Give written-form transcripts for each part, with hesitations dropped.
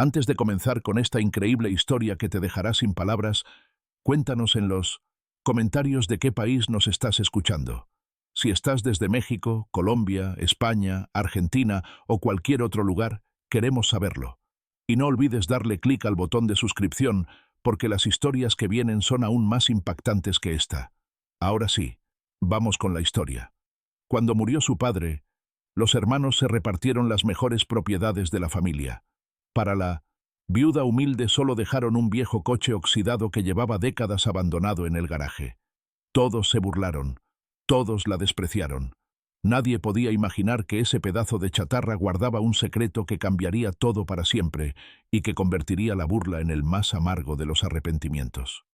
Antes de comenzar con esta increíble historia que te dejará sin palabras, cuéntanos en los comentarios de qué país nos estás escuchando. Si estás desde México, Colombia, España, Argentina o cualquier otro lugar, queremos saberlo. Y no olvides darle clic al botón de suscripción, porque las historias que vienen son aún más impactantes que esta. Ahora sí, vamos con la historia. Cuando murió su padre, los hermanos se repartieron las mejores propiedades de la familia. Para la viuda humilde solo dejaron un viejo coche oxidado que llevaba décadas abandonado en el garaje. Todos se burlaron, todos la despreciaron. Nadie podía imaginar que ese pedazo de chatarra guardaba un secreto que cambiaría todo para siempre y que convertiría la burla en el más amargo de los arrepentimientos.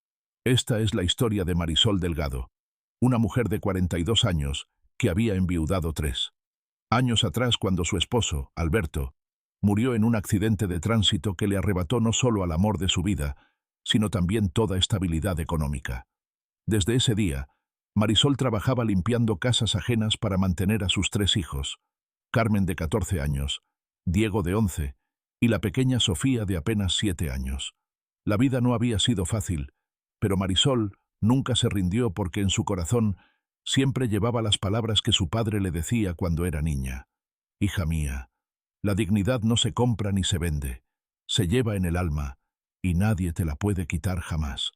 Esta es la historia de Marisol Delgado, una mujer de 42 años que había enviudado 3 años atrás cuando su esposo, Alberto, murió en un accidente de tránsito que le arrebató no solo al amor de su vida, sino también toda estabilidad económica. Desde ese día, Marisol trabajaba limpiando casas ajenas para mantener a sus 3 hijos, Carmen de 14 años, Diego de 11 y la pequeña Sofía de apenas 7 años. La vida no había sido fácil, pero Marisol nunca se rindió porque en su corazón siempre llevaba las palabras que su padre le decía cuando era niña. Hija mía, la dignidad no se compra ni se vende, se lleva en el alma y nadie te la puede quitar jamás.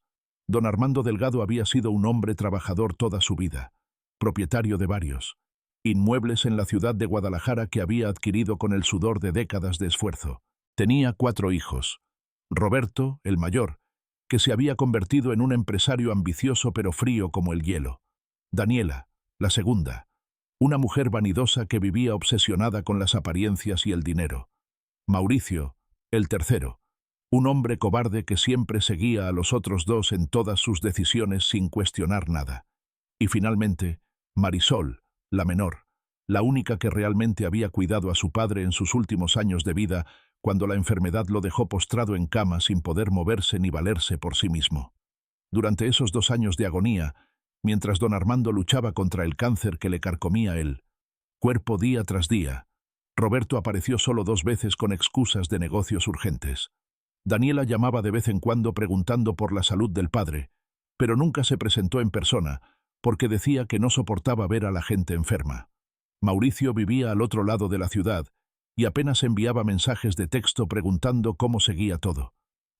Don Armando Delgado había sido un hombre trabajador toda su vida, propietario de varios inmuebles en la ciudad de Guadalajara que había adquirido con el sudor de décadas de esfuerzo. Tenía 4 hijos. Roberto, el mayor, que se había convertido en un empresario ambicioso pero frío como el hielo. Daniela, la segunda, una mujer vanidosa que vivía obsesionada con las apariencias y el dinero. Mauricio, el tercero, un hombre cobarde que siempre seguía a los otros 2 en todas sus decisiones sin cuestionar nada. Y finalmente, Marisol, la menor, la única que realmente había cuidado a su padre en sus últimos años de vida, cuando la enfermedad lo dejó postrado en cama sin poder moverse ni valerse por sí mismo. Durante esos 2 años de agonía, mientras don Armando luchaba contra el cáncer que le carcomía el cuerpo día tras día, Roberto apareció solo 2 veces con excusas de negocios urgentes. Daniela llamaba de vez en cuando preguntando por la salud del padre, pero nunca se presentó en persona, porque decía que no soportaba ver a la gente enferma. Mauricio vivía al otro lado de la ciudad y apenas enviaba mensajes de texto preguntando cómo seguía todo.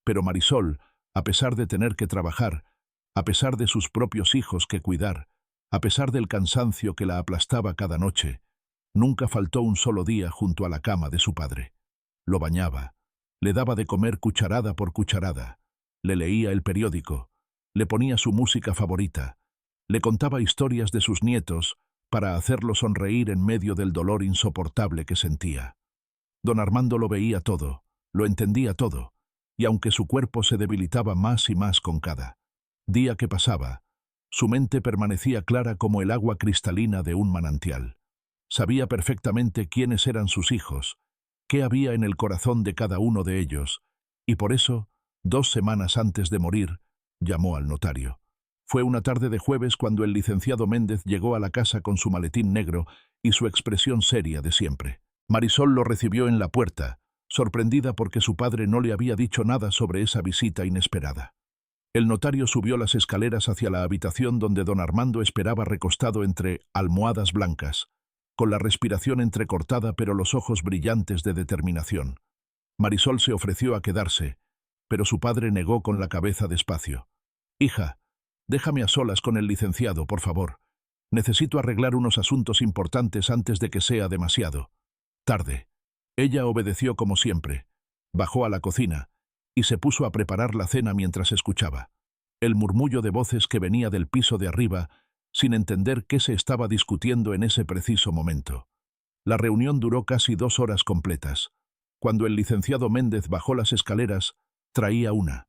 Pero Marisol, a pesar de tener que trabajar, a pesar de sus propios hijos que cuidar, a pesar del cansancio que la aplastaba cada noche, nunca faltó un solo día junto a la cama de su padre. Lo bañaba, le daba de comer cucharada por cucharada, le leía el periódico, le ponía su música favorita, le contaba historias de sus nietos para hacerlo sonreír en medio del dolor insoportable que sentía. Don Armando lo veía todo, lo entendía todo, y aunque su cuerpo se debilitaba más y más con cada día que pasaba, su mente permanecía clara como el agua cristalina de un manantial. Sabía perfectamente quiénes eran sus hijos, qué había en el corazón de cada uno de ellos, y por eso, 2 semanas antes de morir, llamó al notario. Fue una tarde de jueves cuando el licenciado Méndez llegó a la casa con su maletín negro y su expresión seria de siempre. Marisol lo recibió en la puerta, sorprendida porque su padre no le había dicho nada sobre esa visita inesperada. El notario subió las escaleras hacia la habitación donde don Armando esperaba recostado entre almohadas blancas, con la respiración entrecortada pero los ojos brillantes de determinación. Marisol se ofreció a quedarse, pero su padre negó con la cabeza despacio. «Hija, déjame a solas con el licenciado, por favor. Necesito arreglar unos asuntos importantes antes de que sea demasiado tarde». Ella obedeció como siempre, bajó a la cocina y se puso a preparar la cena mientras escuchaba el murmullo de voces que venía del piso de arriba, sin entender qué se estaba discutiendo en ese preciso momento. La reunión duró casi 2 horas completas. Cuando el licenciado Méndez bajó las escaleras, traía una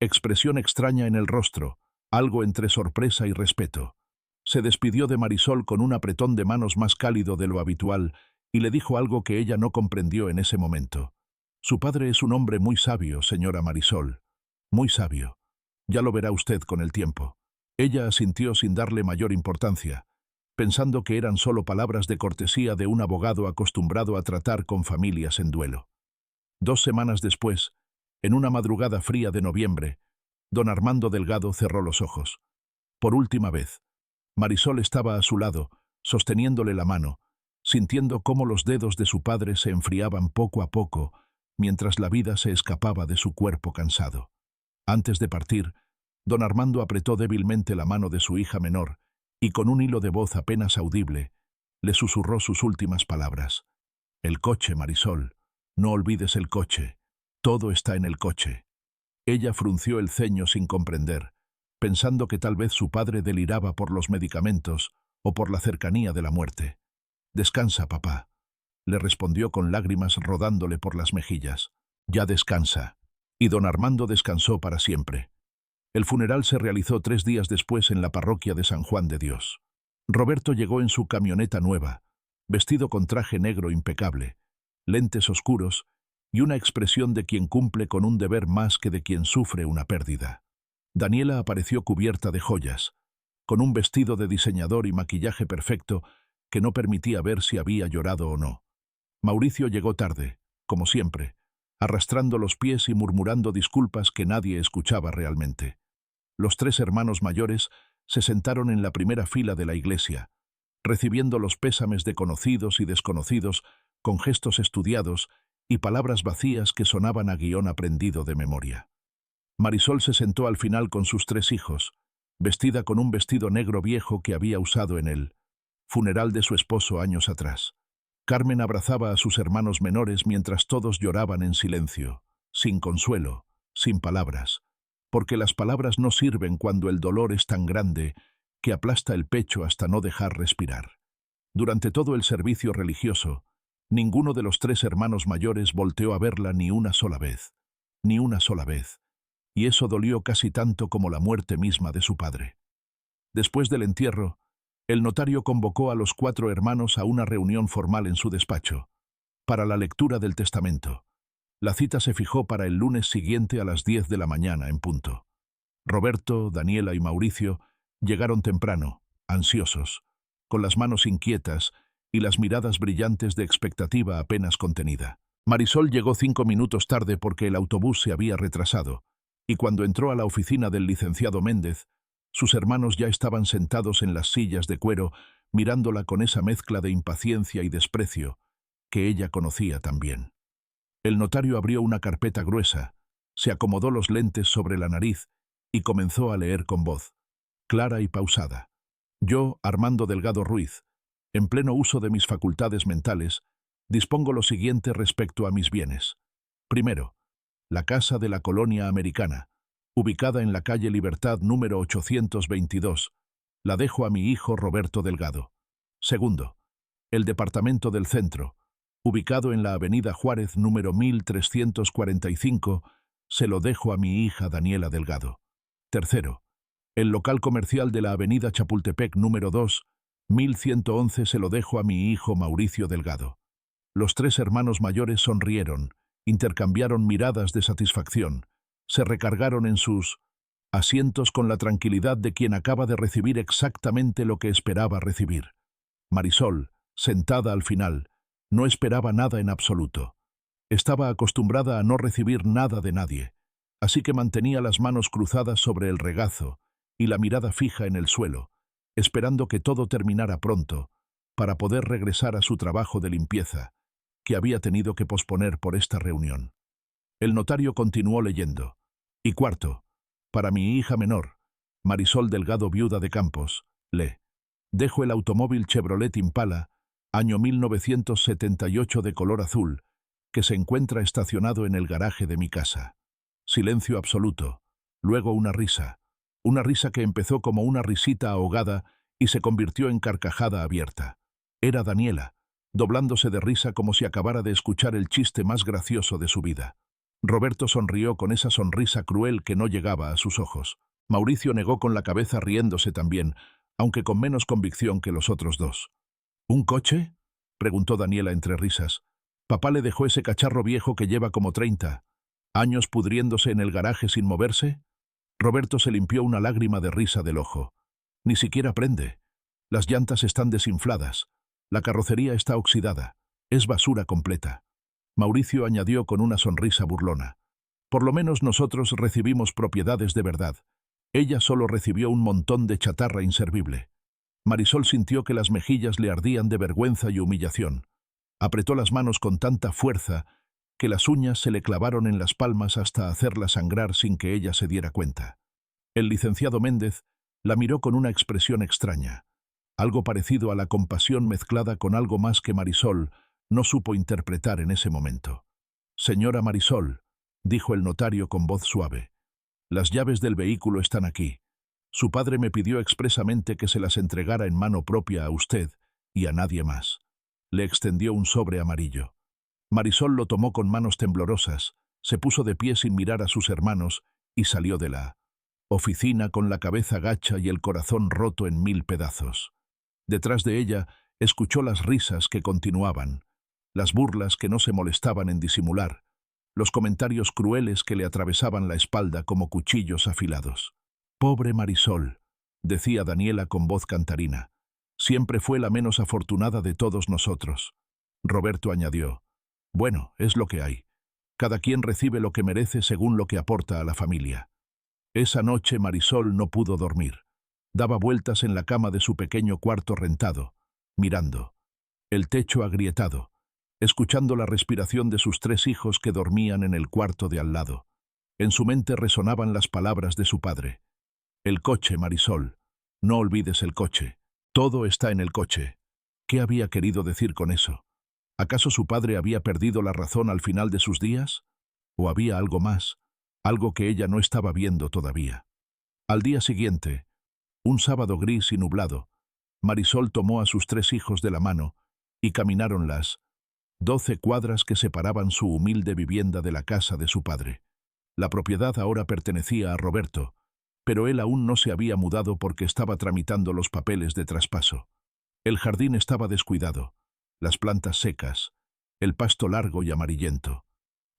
expresión extraña en el rostro, algo entre sorpresa y respeto. Se despidió de Marisol con un apretón de manos más cálido de lo habitual y le dijo algo que ella no comprendió en ese momento. «Su padre es un hombre muy sabio, señora Marisol, muy sabio. Ya lo verá usted con el tiempo». Ella asintió sin darle mayor importancia, pensando que eran solo palabras de cortesía de un abogado acostumbrado a tratar con familias en duelo. 2 semanas después, en una madrugada fría de noviembre, don Armando Delgado cerró los ojos. Por última vez, Marisol estaba a su lado, sosteniéndole la mano, sintiendo cómo los dedos de su padre se enfriaban poco a poco, mientras la vida se escapaba de su cuerpo cansado. Antes de partir, don Armando apretó débilmente la mano de su hija menor y con un hilo de voz apenas audible, le susurró sus últimas palabras. «El coche, Marisol. No olvides el coche. Todo está en el coche». Ella frunció el ceño sin comprender, pensando que tal vez su padre deliraba por los medicamentos o por la cercanía de la muerte. «Descansa, papá», le respondió con lágrimas rodándole por las mejillas. «Ya descansa». Y don Armando descansó para siempre. El funeral se realizó 3 días después en la parroquia de San Juan de Dios. Roberto llegó en su camioneta nueva, vestido con traje negro impecable, lentes oscuros y una expresión de quien cumple con un deber más que de quien sufre una pérdida. Daniela apareció cubierta de joyas, con un vestido de diseñador y maquillaje perfecto que no permitía ver si había llorado o no. Mauricio llegó tarde, como siempre, arrastrando los pies y murmurando disculpas que nadie escuchaba realmente. Los 3 hermanos mayores se sentaron en la primera fila de la iglesia, recibiendo los pésames de conocidos y desconocidos con gestos estudiados y palabras vacías que sonaban a guión aprendido de memoria. Marisol se sentó al final con sus 3 hijos, vestida con un vestido negro viejo que había usado en el funeral de su esposo años atrás. Carmen abrazaba a sus hermanos menores mientras todos lloraban en silencio, sin consuelo, sin palabras, porque las palabras no sirven cuando el dolor es tan grande que aplasta el pecho hasta no dejar respirar. Durante todo el servicio religioso, ninguno de los 3 hermanos mayores volteó a verla ni una sola vez, y eso dolió casi tanto como la muerte misma de su padre. Después del entierro, el notario convocó a los 4 hermanos a una reunión formal en su despacho, para la lectura del testamento. La cita se fijó para el lunes siguiente a las 10 de la mañana en punto. Roberto, Daniela y Mauricio llegaron temprano, ansiosos, con las manos inquietas y las miradas brillantes de expectativa apenas contenida. Marisol llegó 5 minutos tarde porque el autobús se había retrasado, y cuando entró a la oficina del licenciado Méndez, sus hermanos ya estaban sentados en las sillas de cuero, mirándola con esa mezcla de impaciencia y desprecio que ella conocía también. El notario abrió una carpeta gruesa, se acomodó los lentes sobre la nariz y comenzó a leer con voz clara y pausada. Yo, Armando Delgado Ruiz, en pleno uso de mis facultades mentales, dispongo lo siguiente respecto a mis bienes. Primero, la casa de la colonia americana, ubicada en la calle Libertad número 822, la dejo a mi hijo Roberto Delgado. Segundo, el departamento del centro, ubicado en la avenida Juárez número 1345, se lo dejo a mi hija Daniela Delgado. Tercero, el local comercial de la avenida Chapultepec número 2, 1111 se lo dejo a mi hijo Mauricio Delgado. Los 3 hermanos mayores sonrieron, intercambiaron miradas de satisfacción, se recargaron en sus asientos con la tranquilidad de quien acaba de recibir exactamente lo que esperaba recibir. Marisol, sentada al final, no esperaba nada en absoluto. Estaba acostumbrada a no recibir nada de nadie, así que mantenía las manos cruzadas sobre el regazo y la mirada fija en el suelo, esperando que todo terminara pronto, para poder regresar a su trabajo de limpieza, que había tenido que posponer por esta reunión. El notario continuó leyendo. Y cuarto, para mi hija menor, Marisol Delgado, viuda de Campos, le dejo el automóvil Chevrolet Impala, año 1978 de color azul, que se encuentra estacionado en el garaje de mi casa. Silencio absoluto, luego una risa que empezó como una risita ahogada y se convirtió en carcajada abierta. Era Daniela, doblándose de risa como si acabara de escuchar el chiste más gracioso de su vida. Roberto sonrió con esa sonrisa cruel que no llegaba a sus ojos. Mauricio negó con la cabeza riéndose también, aunque con menos convicción que los otros 2. ¿Un coche?, preguntó Daniela entre risas. Papá le dejó ese cacharro viejo que lleva como 30 años pudriéndose en el garaje sin moverse. Roberto se limpió una lágrima de risa del ojo. Ni siquiera prende. Las llantas están desinfladas. La carrocería está oxidada. Es basura completa. Mauricio añadió con una sonrisa burlona. Por lo menos nosotros recibimos propiedades de verdad. Ella solo recibió un montón de chatarra inservible. Marisol sintió que las mejillas le ardían de vergüenza y humillación. Apretó las manos con tanta fuerza que las uñas se le clavaron en las palmas hasta hacerla sangrar sin que ella se diera cuenta. El licenciado Méndez la miró con una expresión extraña, algo parecido a la compasión mezclada con algo más que Marisol no supo interpretar en ese momento. «Señora Marisol», dijo el notario con voz suave, «las llaves del vehículo están aquí. Su padre me pidió expresamente que se las entregara en mano propia a usted y a nadie más». Le extendió un sobre amarillo. Marisol lo tomó con manos temblorosas, se puso de pie sin mirar a sus hermanos y salió de la oficina con la cabeza gacha y el corazón roto en 1000 pedazos. Detrás de ella escuchó las risas que continuaban, las burlas que no se molestaban en disimular, los comentarios crueles que le atravesaban la espalda como cuchillos afilados. «Pobre Marisol», decía Daniela con voz cantarina, «siempre fue la menos afortunada de todos nosotros». Roberto añadió, «Bueno, es lo que hay. Cada quien recibe lo que merece según lo que aporta a la familia». Esa noche Marisol no pudo dormir. Daba vueltas en la cama de su pequeño cuarto rentado, mirando el techo agrietado, escuchando la respiración de sus 3 hijos que dormían en el cuarto de al lado. En su mente resonaban las palabras de su padre. «El coche, Marisol. No olvides el coche. Todo está en el coche». ¿Qué había querido decir con eso? ¿Acaso su padre había perdido la razón al final de sus días? ¿O había algo más, algo que ella no estaba viendo todavía? Al día siguiente, un sábado gris y nublado, Marisol tomó a sus 3 hijos de la mano y caminaron las 12 cuadras que separaban su humilde vivienda de la casa de su padre. La propiedad ahora pertenecía a Roberto, pero él aún no se había mudado porque estaba tramitando los papeles de traspaso. El jardín estaba descuidado, las plantas secas, el pasto largo y amarillento.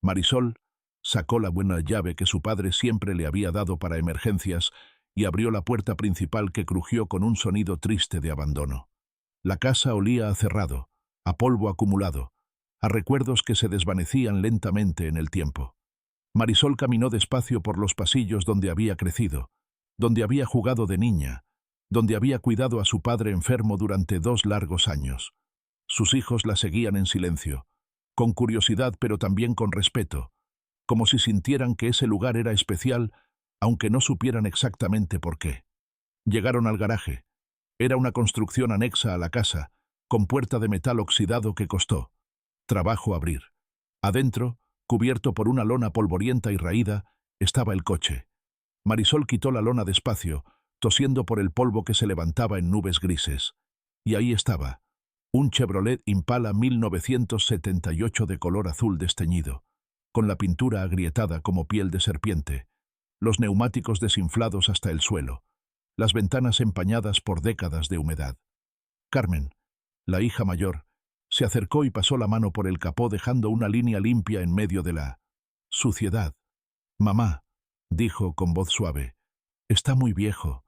Marisol sacó la buena llave que su padre siempre le había dado para emergencias y abrió la puerta principal que crujió con un sonido triste de abandono. La casa olía a cerrado, a polvo acumulado, a recuerdos que se desvanecían lentamente en el tiempo. Marisol caminó despacio por los pasillos donde había crecido, donde había jugado de niña, donde había cuidado a su padre enfermo durante 2 largos años. Sus hijos la seguían en silencio, con curiosidad pero también con respeto, como si sintieran que ese lugar era especial, aunque no supieran exactamente por qué. Llegaron al garaje. Era una construcción anexa a la casa, con puerta de metal oxidado que costó trabajo abrir. Adentro, cubierto por una lona polvorienta y raída, estaba el coche. Marisol quitó la lona despacio, tosiendo por el polvo que se levantaba en nubes grises. Y ahí estaba, un Chevrolet Impala 1978 de color azul desteñido, con la pintura agrietada como piel de serpiente, los neumáticos desinflados hasta el suelo, las ventanas empañadas por décadas de humedad. Carmen, la hija mayor, se acercó y pasó la mano por el capó dejando una línea limpia en medio de la suciedad. «Mamá», dijo con voz suave, «está muy viejo.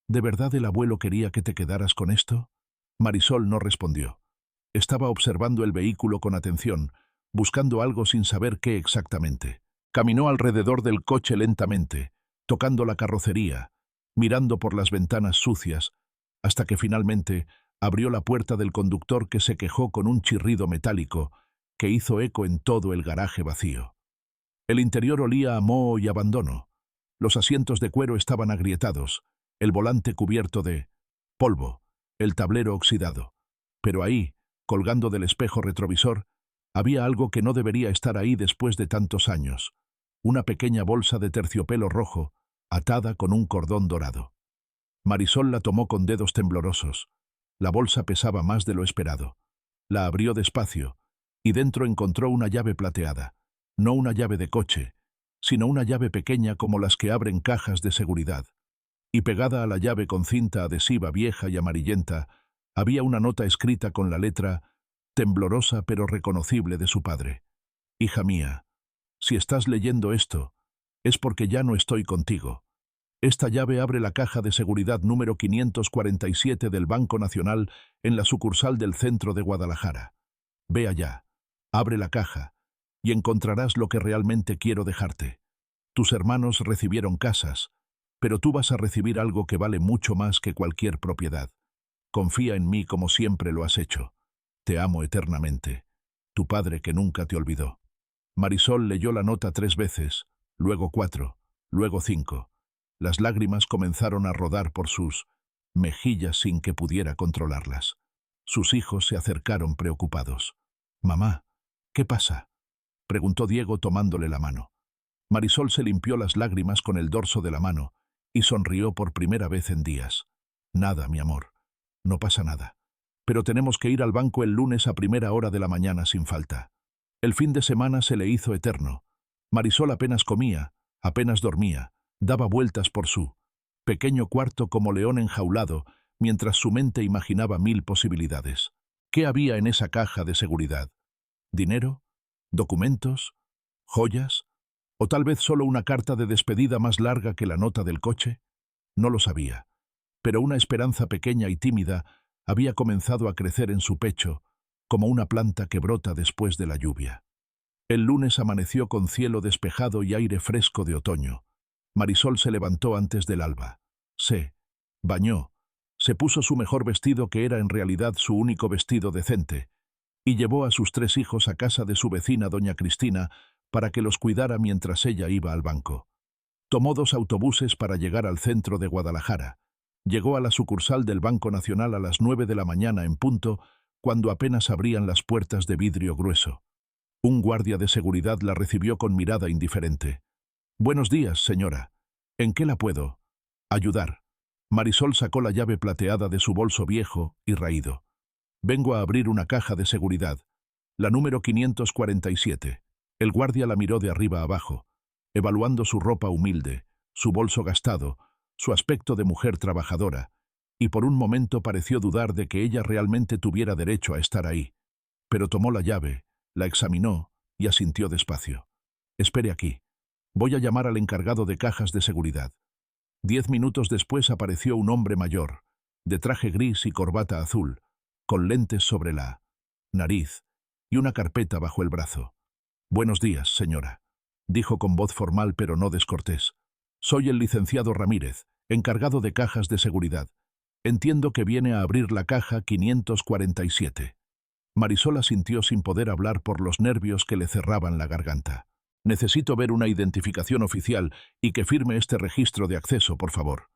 ¿De verdad el abuelo quería que te quedaras con esto?» Marisol no respondió. Estaba observando el vehículo con atención, buscando algo sin saber qué exactamente. Caminó alrededor del coche lentamente, tocando la carrocería, mirando por las ventanas sucias, hasta que finalmente abrió la puerta del conductor que se quejó con un chirrido metálico que hizo eco en todo el garaje vacío. El interior olía a moho y abandono. Los asientos de cuero estaban agrietados, el volante cubierto de polvo, el tablero oxidado. Pero ahí, colgando del espejo retrovisor, había algo que no debería estar ahí después de tantos años, una pequeña bolsa de terciopelo rojo, atada con un cordón dorado. Marisol la tomó con dedos temblorosos. La bolsa pesaba más de lo esperado. La abrió despacio, y dentro encontró una llave plateada, no una llave de coche, sino una llave pequeña como las que abren cajas de seguridad. Y pegada a la llave con cinta adhesiva vieja y amarillenta, había una nota escrita con la letra temblorosa pero reconocible de su padre. «Hija mía, si estás leyendo esto, es porque ya no estoy contigo. Esta llave abre la caja de seguridad número 547 del Banco Nacional en la sucursal del centro de Guadalajara. Ve allá, abre la caja y encontrarás lo que realmente quiero dejarte. Tus hermanos recibieron casas, pero tú vas a recibir algo que vale mucho más que cualquier propiedad. Confía en mí como siempre lo has hecho. Te amo eternamente. Tu padre que nunca te olvidó. Marisol leyó la nota 3 veces, luego 4, luego 5. Las lágrimas comenzaron a rodar por sus mejillas sin que pudiera controlarlas. Sus hijos se acercaron preocupados. «Mamá, ¿qué pasa?», preguntó Diego tomándole la mano. Marisol se limpió las lágrimas con el dorso de la mano y sonrió por primera vez en días. «Nada, mi amor. No pasa nada. Pero tenemos que ir al banco el lunes a primera hora de la mañana sin falta». El fin de semana se le hizo eterno. Marisol apenas comía, apenas dormía, daba vueltas por su pequeño cuarto como león enjaulado, mientras su mente imaginaba 1000 posibilidades. ¿Qué había en esa caja de seguridad? ¿Dinero? ¿Documentos? ¿Joyas? ¿O tal vez solo una carta de despedida más larga que la nota del coche? No lo sabía. Pero una esperanza pequeña y tímida había comenzado a crecer en su pecho, como una planta que brota después de la lluvia. El lunes amaneció con cielo despejado y aire fresco de otoño. Marisol se levantó antes del alba. Se bañó, se puso su mejor vestido, que era en realidad su único vestido decente, y llevó a sus 3 hijos a casa de su vecina doña Cristina para que los cuidara mientras ella iba al banco. Tomó 2 autobuses para llegar al centro de Guadalajara. Llegó a la sucursal del Banco Nacional a las 9 de la mañana en punto, cuando apenas abrían las puertas de vidrio grueso. Un guardia de seguridad la recibió con mirada indiferente. «Buenos días, señora. ¿En qué la puedo ayudar?». Marisol sacó la llave plateada de su bolso viejo y raído. «Vengo a abrir una caja de seguridad, la número 547». El guardia la miró de arriba a abajo, evaluando su ropa humilde, su bolso gastado, su aspecto de mujer trabajadora, y por un momento pareció dudar de que ella realmente tuviera derecho a estar ahí. Pero tomó la llave, la examinó y asintió despacio. «Espere aquí. Voy a llamar al encargado de cajas de seguridad». 10 minutos después apareció un hombre mayor, de traje gris y corbata azul, con lentes sobre la nariz y una carpeta bajo el brazo. «Buenos días, señora», dijo con voz formal pero no descortés. «Soy el licenciado Ramírez, encargado de cajas de seguridad. Entiendo que viene a abrir la caja 547». Marisol asintió sin poder hablar por los nervios que le cerraban la garganta. «Necesito ver una identificación oficial y que firme este registro de acceso, por favor».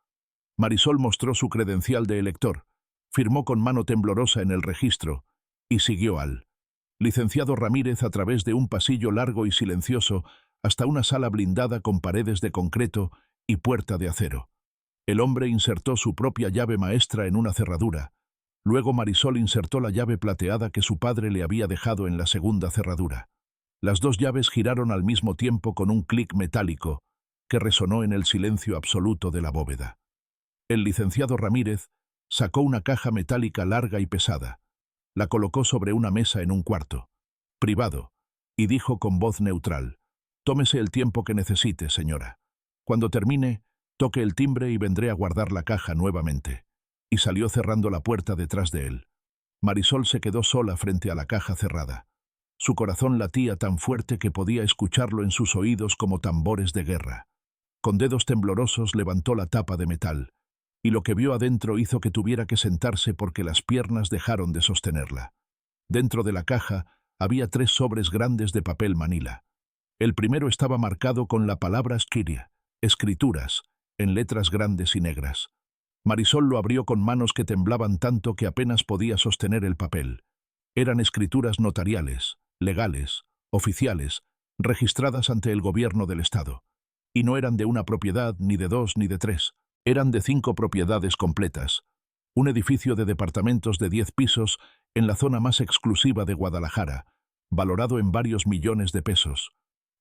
Marisol mostró su credencial de elector, firmó con mano temblorosa en el registro y siguió al licenciado Ramírez a través de un pasillo largo y silencioso hasta una sala blindada con paredes de concreto y puerta de acero. El hombre insertó su propia llave maestra en una cerradura. Luego Marisol insertó la llave plateada que su padre le había dejado en la segunda cerradura. Las 2 llaves giraron al mismo tiempo con un clic metálico que resonó en el silencio absoluto de la bóveda. El licenciado Ramírez sacó una caja metálica larga y pesada, la colocó sobre una mesa en un cuarto privado y dijo con voz neutral: «Tómese el tiempo que necesite, señora. Cuando termine, toque el timbre y vendré a guardar la caja nuevamente». Y salió cerrando la puerta detrás de él. Marisol se quedó sola frente a la caja cerrada. Su corazón latía tan fuerte que podía escucharlo en sus oídos como tambores de guerra. Con dedos temblorosos levantó la tapa de metal, y lo que vio adentro hizo que tuviera que sentarse porque las piernas dejaron de sostenerla. Dentro de la caja había 3 sobres grandes de papel manila. El primero estaba marcado con la palabra Skiria, escrituras, en letras grandes y negras. Marisol lo abrió con manos que temblaban tanto que apenas podía sostener el papel. Eran escrituras notariales, legales, oficiales, registradas ante el gobierno del Estado. Y no eran de una propiedad, ni de 2, ni de 3. Eran de 5 propiedades completas. Un edificio de departamentos de 10 pisos en la zona más exclusiva de Guadalajara, valorado en varios millones de pesos.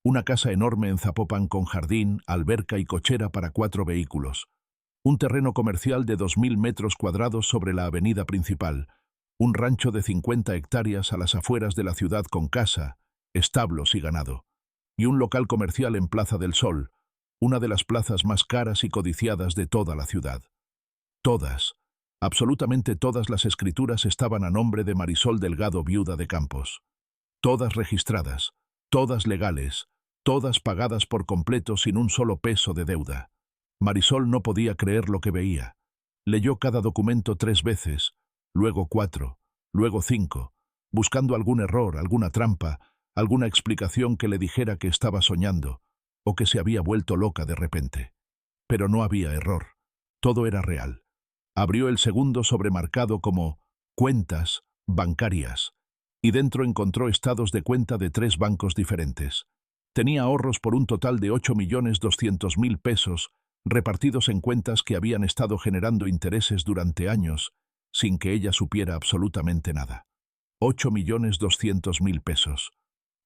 Una casa enorme en Zapopan con jardín, alberca y cochera para 4 vehículos. Un terreno comercial de 2000 metros cuadrados sobre la avenida principal. Un rancho de 50 hectáreas a las afueras de la ciudad con casa, establos y ganado. Y un local comercial en Plaza del Sol, una de las plazas más caras y codiciadas de toda la ciudad. Todas, absolutamente todas las escrituras estaban a nombre de Marisol Delgado, viuda de Campos. Todas registradas, todas legales, todas pagadas por completo sin un solo peso de deuda. Marisol no podía creer lo que veía. Leyó cada documento 3 veces, luego 4, luego 5, buscando algún error, alguna trampa, alguna explicación que le dijera que estaba soñando o que se había vuelto loca de repente. Pero no había error. Todo era real. Abrió el segundo sobremarcado como «Cuentas bancarias» y dentro encontró estados de cuenta de 3 bancos diferentes. Tenía ahorros por un total de 8.200.000 pesos repartidos en cuentas que habían estado generando intereses durante años sin que ella supiera absolutamente nada. 8.200.000 pesos.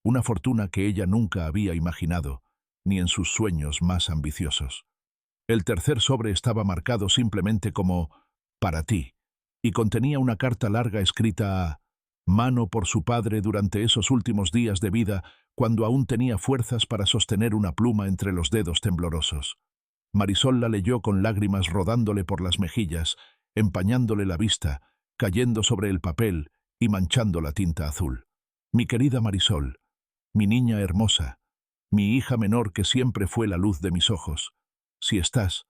Una fortuna que ella nunca había imaginado, ni en sus sueños más ambiciosos. El tercer sobre estaba marcado simplemente como «Para ti», y contenía una carta larga escrita a mano por su padre durante esos últimos días de vida, cuando aún tenía fuerzas para sostener una pluma entre los dedos temblorosos. Marisol la leyó con lágrimas rodándole por las mejillas, empañándole la vista, cayendo sobre el papel y manchando la tinta azul. «Mi querida Marisol, mi niña hermosa, mi hija menor que siempre fue la luz de mis ojos. Si estás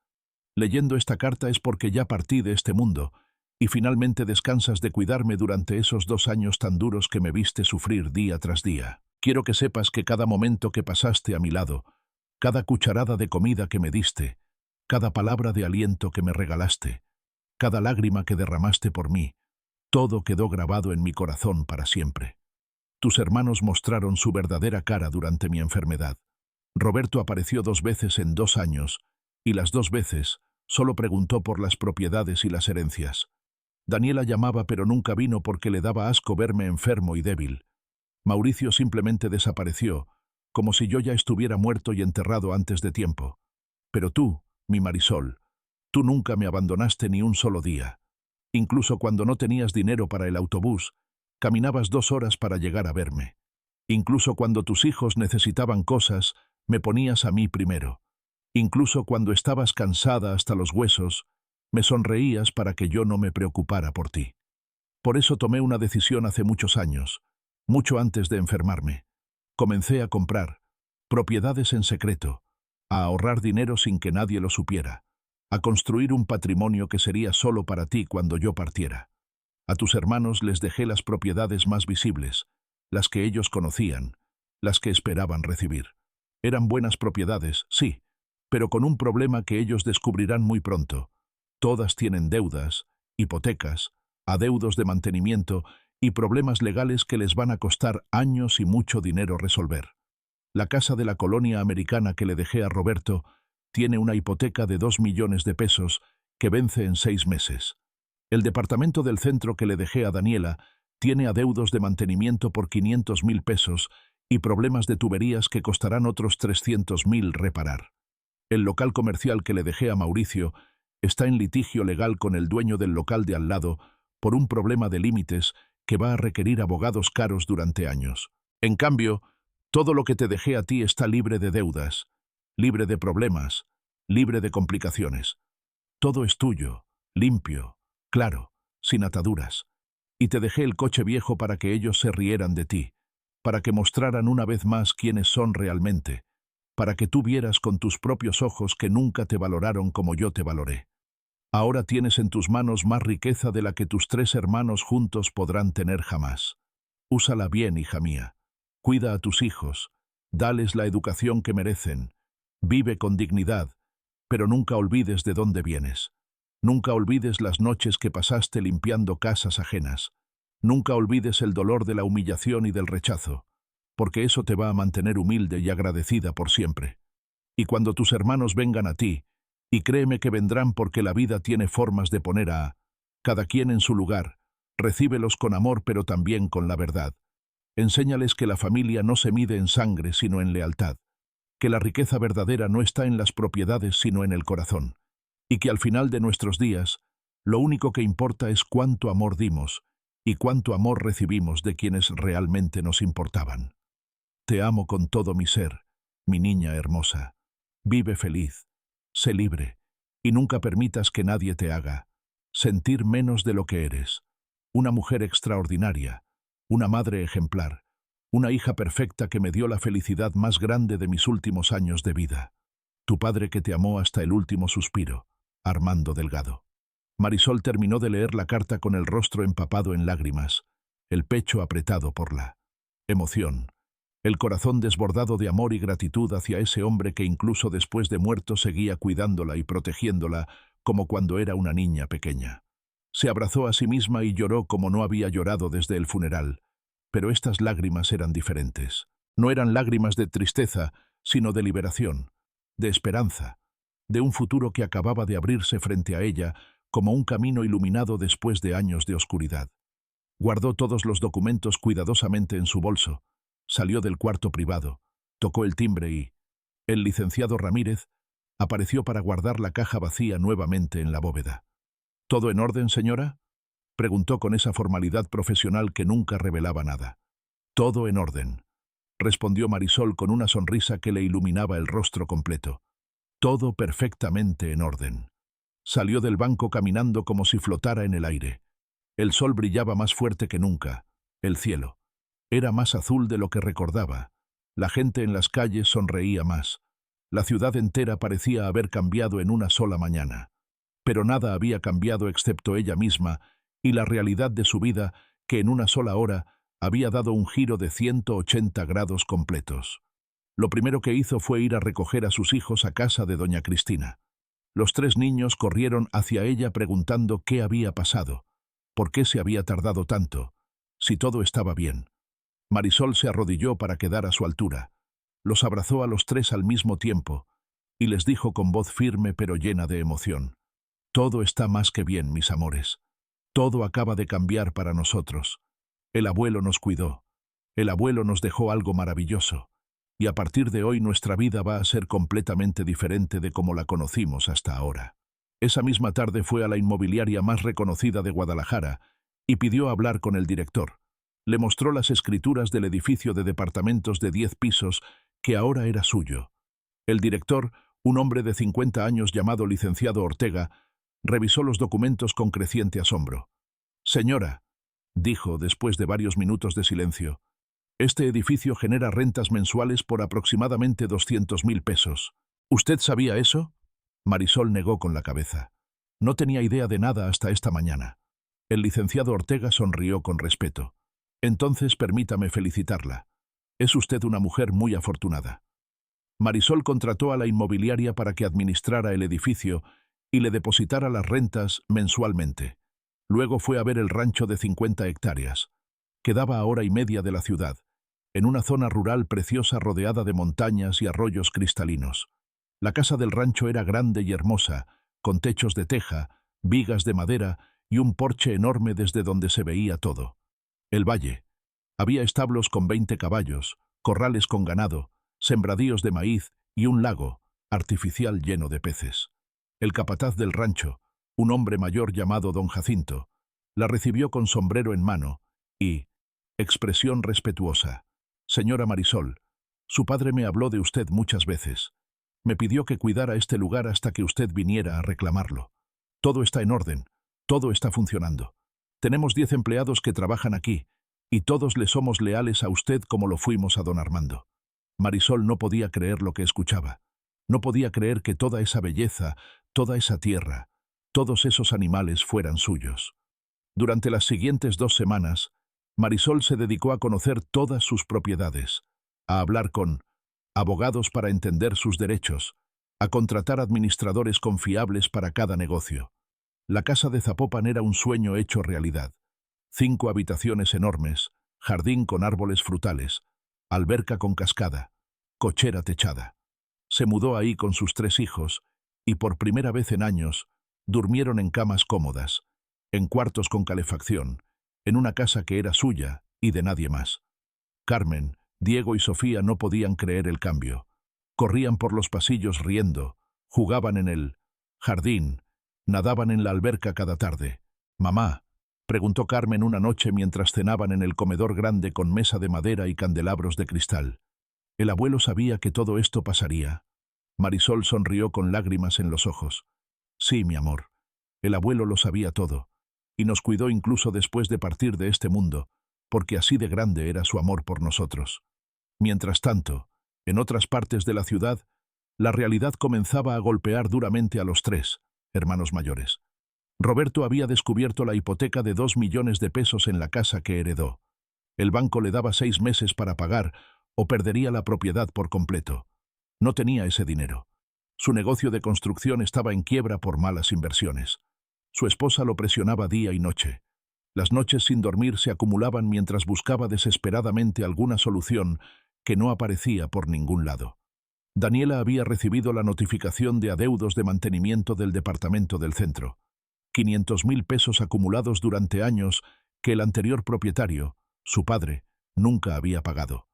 leyendo esta carta es porque ya partí de este mundo y finalmente descansas de cuidarme durante esos 2 años tan duros que me viste sufrir día tras día. Quiero que sepas que cada momento que pasaste a mi lado, cada cucharada de comida que me diste, cada palabra de aliento que me regalaste, cada lágrima que derramaste por mí, todo quedó grabado en mi corazón para siempre. Tus hermanos mostraron su verdadera cara durante mi enfermedad. Roberto apareció 2 veces en 2 años, y las 2 veces solo preguntó por las propiedades y las herencias. Daniela llamaba pero nunca vino porque le daba asco verme enfermo y débil. Mauricio simplemente desapareció, como si yo ya estuviera muerto y enterrado antes de tiempo. Pero tú, mi Marisol, tú nunca me abandonaste ni un solo día. Incluso cuando no tenías dinero para el autobús, caminabas 2 horas para llegar a verme. Incluso cuando tus hijos necesitaban cosas, me ponías a mí primero. Incluso cuando estabas cansada hasta los huesos, me sonreías para que yo no me preocupara por ti. Por eso tomé una decisión hace muchos años, mucho antes de enfermarme. Comencé a comprar propiedades en secreto, a ahorrar dinero sin que nadie lo supiera, a construir un patrimonio que sería solo para ti cuando yo partiera. A tus hermanos les dejé las propiedades más visibles, las que ellos conocían, las que esperaban recibir. Eran buenas propiedades, sí, pero con un problema que ellos descubrirán muy pronto. Todas tienen deudas, hipotecas, adeudos de mantenimiento y problemas legales que les van a costar años y mucho dinero resolver. La casa de la colonia americana que le dejé a Roberto tiene una hipoteca de 2 millones de pesos que vence en 6 meses. El departamento del centro que le dejé a Daniela tiene adeudos de mantenimiento por 500.000 pesos y problemas de tuberías que costarán otros 300.000 reparar. El local comercial que le dejé a Mauricio está en litigio legal con el dueño del local de al lado por un problema de límites que va a requerir abogados caros durante años. En cambio, todo lo que te dejé a ti está libre de deudas, libre de problemas, libre de complicaciones. Todo es tuyo, limpio, claro, sin ataduras. Y te dejé el coche viejo para que ellos se rieran de ti, para que mostraran una vez más quiénes son realmente, para que tú vieras con tus propios ojos que nunca te valoraron como yo te valoré. Ahora tienes en tus manos más riqueza de la que tus 3 hermanos juntos podrán tener jamás. Úsala bien, hija mía. Cuida a tus hijos, dales la educación que merecen, vive con dignidad, pero nunca olvides de dónde vienes. Nunca olvides las noches que pasaste limpiando casas ajenas. Nunca olvides el dolor de la humillación y del rechazo, porque eso te va a mantener humilde y agradecida por siempre. Y cuando tus hermanos vengan a ti, y créeme que vendrán porque la vida tiene formas de poner a cada quien en su lugar, recíbelos con amor pero también con la verdad. Enséñales que la familia no se mide en sangre sino en lealtad, que la riqueza verdadera no está en las propiedades sino en el corazón, y que al final de nuestros días, lo único que importa es cuánto amor dimos y cuánto amor recibimos de quienes realmente nos importaban. Te amo con todo mi ser, mi niña hermosa. Vive feliz, sé libre, y nunca permitas que nadie te haga sentir menos de lo que eres. Una mujer extraordinaria, una madre ejemplar, Una hija perfecta que me dio la felicidad más grande de mis últimos años de vida. Tu padre que te amó hasta el último suspiro. Armando Delgado. Marisol terminó de leer la carta con el rostro empapado en lágrimas, el pecho apretado por la emoción, el corazón desbordado de amor y gratitud hacia ese hombre que incluso después de muerto seguía cuidándola y protegiéndola como cuando era una niña pequeña. Se abrazó a sí misma y lloró como no había llorado desde el funeral, pero estas lágrimas eran diferentes. No eran lágrimas de tristeza, sino de liberación, de esperanza, de un futuro que acababa de abrirse frente a ella como un camino iluminado después de años de oscuridad. Guardó todos los documentos cuidadosamente en su bolso, salió del cuarto privado, tocó el timbre y el licenciado Ramírez apareció para guardar la caja vacía nuevamente en la bóveda. ¿Todo en orden, señora?, preguntó con esa formalidad profesional que nunca revelaba nada. Todo en orden, respondió Marisol con una sonrisa que le iluminaba el rostro completo. Todo perfectamente en orden. Salió del banco caminando como si flotara en el aire. El sol brillaba más fuerte que nunca. El cielo era más azul de lo que recordaba. La gente en las calles sonreía más. La ciudad entera parecía haber cambiado en una sola mañana. Pero nada había cambiado excepto ella misma y la realidad de su vida, que en una sola hora había dado un giro de 180 grados completos. Lo primero que hizo fue ir a recoger a sus hijos a casa de doña Cristina. Los 3 niños corrieron hacia ella preguntando qué había pasado, por qué se había tardado tanto, si todo estaba bien. Marisol se arrodilló para quedar a su altura. Los abrazó a los 3 al mismo tiempo y les dijo con voz firme pero llena de emoción: «Todo está más que bien, mis amores. Todo acaba de cambiar para nosotros. El abuelo nos cuidó. El abuelo nos dejó algo maravilloso. Y a partir de hoy nuestra vida va a ser completamente diferente de como la conocimos hasta ahora». Esa misma tarde fue a la inmobiliaria más reconocida de Guadalajara y pidió hablar con el director. Le mostró las escrituras del edificio de departamentos de 10 pisos que ahora era suyo. El director, un hombre de 50 años llamado licenciado Ortega, revisó los documentos con creciente asombro. «Señora», dijo después de varios minutos de silencio, «este edificio genera rentas mensuales por aproximadamente 200.000 pesos. ¿Usted sabía eso?». Marisol negó con la cabeza. No tenía idea de nada hasta esta mañana. El licenciado Ortega sonrió con respeto. «Entonces permítame felicitarla. Es usted una mujer muy afortunada». Marisol contrató a la inmobiliaria para que administrara el edificio y le depositara las rentas mensualmente. Luego fue a ver el rancho de 50 hectáreas. Quedaba a hora y media de la ciudad, en una zona rural preciosa rodeada de montañas y arroyos cristalinos. La casa del rancho era grande y hermosa, con techos de teja, vigas de madera y un porche enorme desde donde se veía todo. El valle. Había establos con 20 caballos, corrales con ganado, sembradíos de maíz y un lago artificial lleno de peces. El capataz del rancho, un hombre mayor llamado don Jacinto, la recibió con sombrero en mano y expresión respetuosa. «Señora Marisol, su padre me habló de usted muchas veces. Me pidió que cuidara este lugar hasta que usted viniera a reclamarlo. Todo está en orden, todo está funcionando. Tenemos 10 empleados que trabajan aquí, y todos le somos leales a usted como lo fuimos a don Armando». Marisol no podía creer lo que escuchaba. No podía creer que toda esa belleza, toda esa tierra, todos esos animales fueran suyos. Durante las siguientes 2 semanas, Marisol se dedicó a conocer todas sus propiedades, a hablar con abogados para entender sus derechos, a contratar administradores confiables para cada negocio. La casa de Zapopan era un sueño hecho realidad. 5 habitaciones enormes, jardín con árboles frutales, alberca con cascada, cochera techada. Se mudó ahí con sus 3 hijos y por primera vez en años durmieron en camas cómodas, en cuartos con calefacción, en una casa que era suya y de nadie más. Carmen, Diego y Sofía no podían creer el cambio. Corrían por los pasillos riendo, jugaban en el jardín, nadaban en la alberca cada tarde. «Mamá», preguntó Carmen una noche mientras cenaban en el comedor grande con mesa de madera y candelabros de cristal. ¿El abuelo sabía que todo esto pasaría? Marisol sonrió con lágrimas en los ojos. «Sí, mi amor. El abuelo lo sabía todo, y nos cuidó incluso después de partir de este mundo, porque así de grande era su amor por nosotros. Mientras tanto, en otras partes de la ciudad, la realidad comenzaba a golpear duramente a los tres hermanos mayores. Roberto había descubierto la hipoteca de 2 millones de pesos en la casa que heredó. El banco le daba 6 meses para pagar o perdería la propiedad por completo. No tenía ese dinero. Su negocio de construcción estaba en quiebra por malas inversiones. Su esposa lo presionaba día y noche. Las noches sin dormir se acumulaban mientras buscaba desesperadamente alguna solución que no aparecía por ningún lado. Daniela había recibido la notificación de adeudos de mantenimiento del departamento del centro. 500.000 pesos acumulados durante años que el anterior propietario, su padre, nunca había pagado.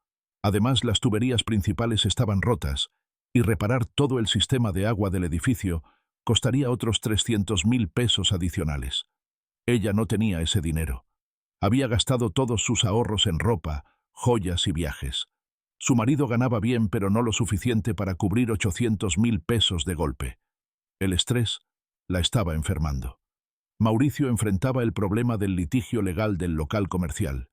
Además, las tuberías principales estaban rotas y reparar todo el sistema de agua del edificio costaría otros 300.000 pesos adicionales. Ella no tenía ese dinero. Había gastado todos sus ahorros en ropa, joyas y viajes. Su marido ganaba bien, pero no lo suficiente para cubrir 800.000 pesos de golpe. El estrés la estaba enfermando. Mauricio enfrentaba el problema del litigio legal del local comercial.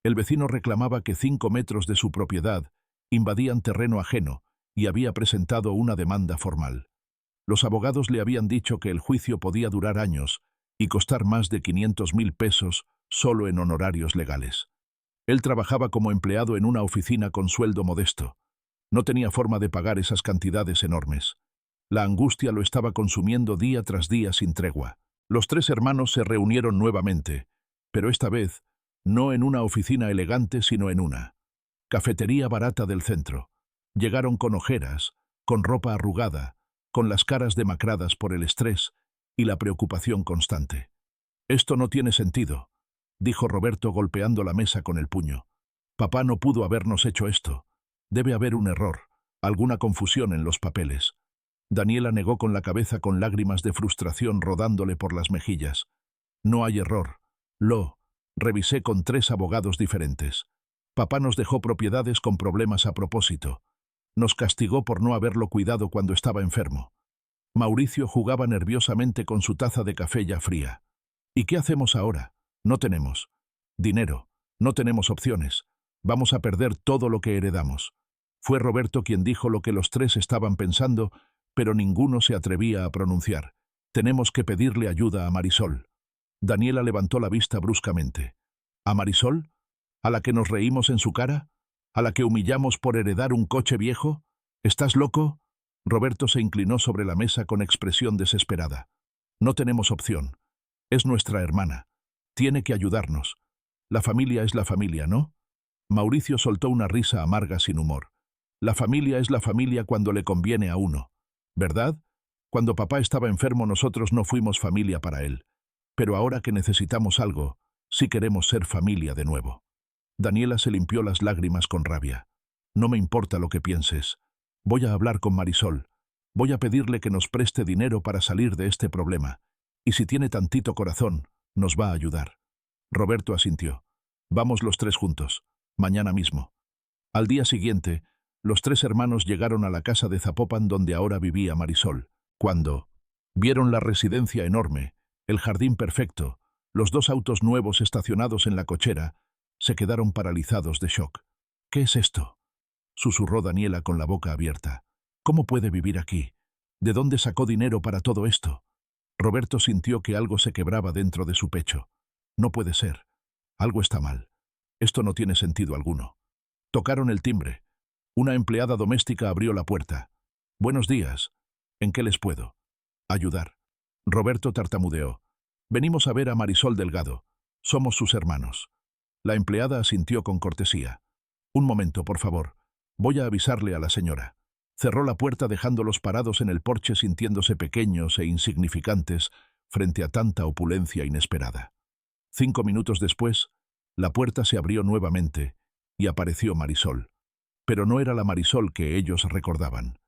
El vecino reclamaba que 5 metros de su propiedad invadían terreno ajeno y había presentado una demanda formal. Los abogados le habían dicho que el juicio podía durar años y costar más de 500.000 pesos solo en honorarios legales. Él trabajaba como empleado en una oficina con sueldo modesto. No tenía forma de pagar esas cantidades enormes. La angustia lo estaba consumiendo día tras día sin tregua. Los tres hermanos se reunieron nuevamente, pero esta vez no en una oficina elegante, sino en una cafetería barata del centro. Llegaron con ojeras, con ropa arrugada, con las caras demacradas por el estrés y la preocupación constante. «Esto no tiene sentido», dijo Roberto golpeando la mesa con el puño. «Papá no pudo habernos hecho esto. Debe haber un error, alguna confusión en los papeles». Daniela negó con la cabeza con lágrimas de frustración rodándole por las mejillas. «No hay error. Lo revisé con 3 abogados diferentes. Papá nos dejó propiedades con problemas a propósito. Nos castigó por no haberlo cuidado cuando estaba enfermo». Mauricio jugaba nerviosamente con su taza de café ya fría. «¿Y qué hacemos ahora? No tenemos dinero, no tenemos opciones. Vamos a perder todo lo que heredamos». Fue Roberto quien dijo lo que los tres estaban pensando, pero ninguno se atrevía a pronunciar. «Tenemos que pedirle ayuda a Marisol». Daniela levantó la vista bruscamente. «¿A Marisol? ¿A la que nos reímos en su cara? ¿A la que humillamos por heredar un coche viejo? ¿Estás loco?» Roberto se inclinó sobre la mesa con expresión desesperada. «No tenemos opción. Es nuestra hermana. Tiene que ayudarnos. La familia es la familia, ¿no?» Mauricio soltó una risa amarga sin humor. «La familia es la familia cuando le conviene a uno, ¿verdad? Cuando papá estaba enfermo nosotros no fuimos familia para él. Pero ahora que necesitamos algo, sí queremos ser familia de nuevo». Daniela se limpió las lágrimas con rabia. «No me importa lo que pienses. Voy a hablar con Marisol. Voy a pedirle que nos preste dinero para salir de este problema. Y si tiene tantito corazón, nos va a ayudar». Roberto asintió. «Vamos los 3 juntos. Mañana mismo». Al día siguiente, los 3 hermanos llegaron a la casa de Zapopan donde ahora vivía Marisol. Cuando vieron la residencia enorme, el jardín perfecto, los 2 autos nuevos estacionados en la cochera, se quedaron paralizados de shock. «¿Qué es esto?», susurró Daniela con la boca abierta. «¿Cómo puede vivir aquí? ¿De dónde sacó dinero para todo esto?». Roberto sintió que algo se quebraba dentro de su pecho. «No puede ser. Algo está mal. Esto no tiene sentido alguno». Tocaron el timbre. Una empleada doméstica abrió la puerta. «Buenos días. ¿En qué les puedo ayudar?». Roberto tartamudeó. «Venimos a ver a Marisol Delgado. Somos sus hermanos». La empleada asintió con cortesía. «Un momento, por favor. Voy a avisarle a la señora». Cerró la puerta dejándolos parados en el porche sintiéndose pequeños e insignificantes frente a tanta opulencia inesperada. 5 minutos después, la puerta se abrió nuevamente y apareció Marisol. Pero no era la Marisol que ellos recordaban.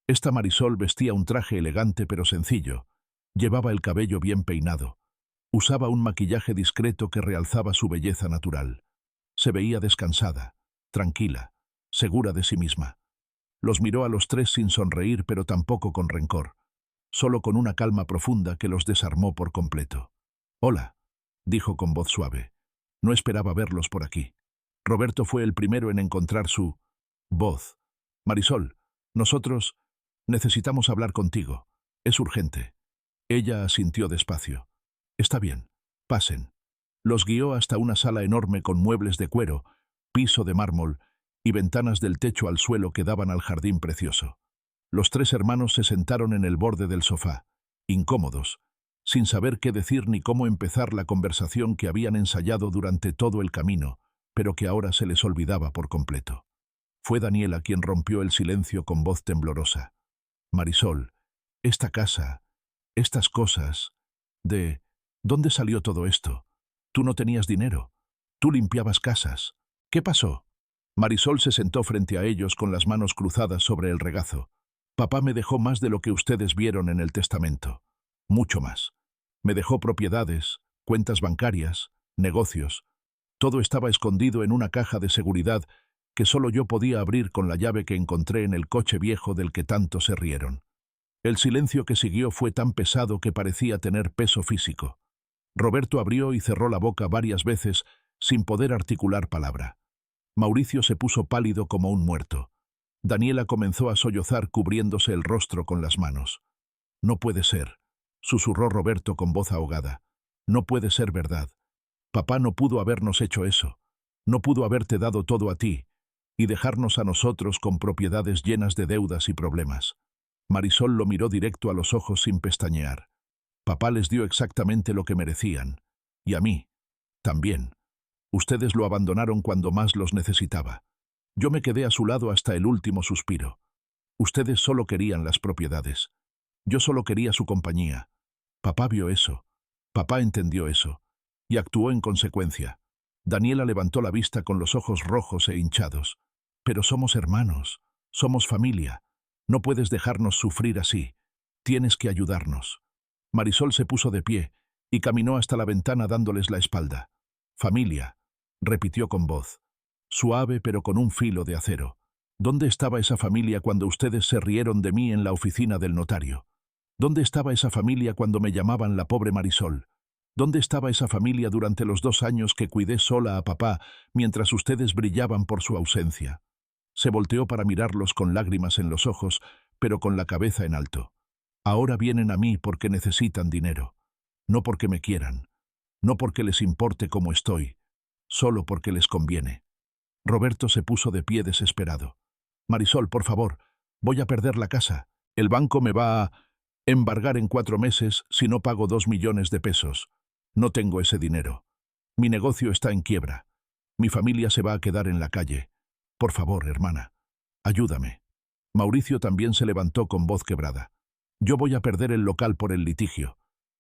Esta Marisol vestía un traje elegante pero sencillo. Llevaba el cabello bien peinado. Usaba un maquillaje discreto que realzaba su belleza natural. Se veía descansada, tranquila, segura de sí misma. Los miró a los 3 sin sonreír, pero tampoco con rencor, solo con una calma profunda que los desarmó por completo. «Hola», dijo con voz suave. No esperaba verlos por aquí. Roberto fue el primero en encontrar su voz. Marisol, nosotros necesitamos hablar contigo. Es urgente. Ella asintió despacio. Está bien. Pasen. Los guió hasta una sala enorme con muebles de cuero, piso de mármol y ventanas del techo al suelo que daban al jardín precioso. Los tres hermanos se sentaron en el borde del sofá, incómodos, sin saber qué decir ni cómo empezar la conversación que habían ensayado durante todo el camino, pero que ahora se les olvidaba por completo. Fue Daniela quien rompió el silencio con voz temblorosa. Marisol, esta casa, estas cosas, ¿dónde salió todo esto? Tú no tenías dinero. Tú limpiabas casas. ¿Qué pasó? Marisol se sentó frente a ellos con las manos cruzadas sobre el regazo. Papá me dejó más de lo que ustedes vieron en el testamento. Mucho más. Me dejó propiedades, cuentas bancarias, negocios. Todo estaba escondido en una caja de seguridad que solo yo podía abrir con la llave que encontré en el coche viejo del que tanto se rieron. El silencio que siguió fue tan pesado que parecía tener peso físico. Roberto abrió y cerró la boca varias veces sin poder articular palabra. Mauricio se puso pálido como un muerto. Daniela comenzó a sollozar cubriéndose el rostro con las manos. No puede ser, susurró Roberto con voz ahogada. No puede ser verdad. Papá no pudo habernos hecho eso. No pudo haberte dado todo a ti y dejarnos a nosotros con propiedades llenas de deudas y problemas. Marisol lo miró directo a los ojos sin pestañear. Papá les dio exactamente lo que merecían. Y a mí, también. Ustedes lo abandonaron cuando más los necesitaba. Yo me quedé a su lado hasta el último suspiro. Ustedes solo querían las propiedades. Yo solo quería su compañía. Papá vio eso. Papá entendió eso. Y actuó en consecuencia. Daniela levantó la vista con los ojos rojos e hinchados. Pero somos hermanos. Somos familia. No puedes dejarnos sufrir así. Tienes que ayudarnos. Marisol se puso de pie y caminó hasta la ventana dándoles la espalda. Familia, repitió con voz, suave pero con un filo de acero. ¿Dónde estaba esa familia cuando ustedes se rieron de mí en la oficina del notario? ¿Dónde estaba esa familia cuando me llamaban la pobre Marisol? ¿Dónde estaba esa familia durante los 2 años que cuidé sola a papá mientras ustedes brillaban por su ausencia? Se volteó para mirarlos con lágrimas en los ojos, pero con la cabeza en alto. Ahora vienen a mí porque necesitan dinero, no porque me quieran, no porque les importe cómo estoy, solo porque les conviene. Roberto se puso de pie desesperado. Marisol, por favor, voy a perder la casa. El banco me va a embargar en 4 meses si no pago 2 millones de pesos. No tengo ese dinero. Mi negocio está en quiebra. Mi familia se va a quedar en la calle. Por favor, hermana, ayúdame. Mauricio también se levantó con voz quebrada. Yo voy a perder el local por el litigio.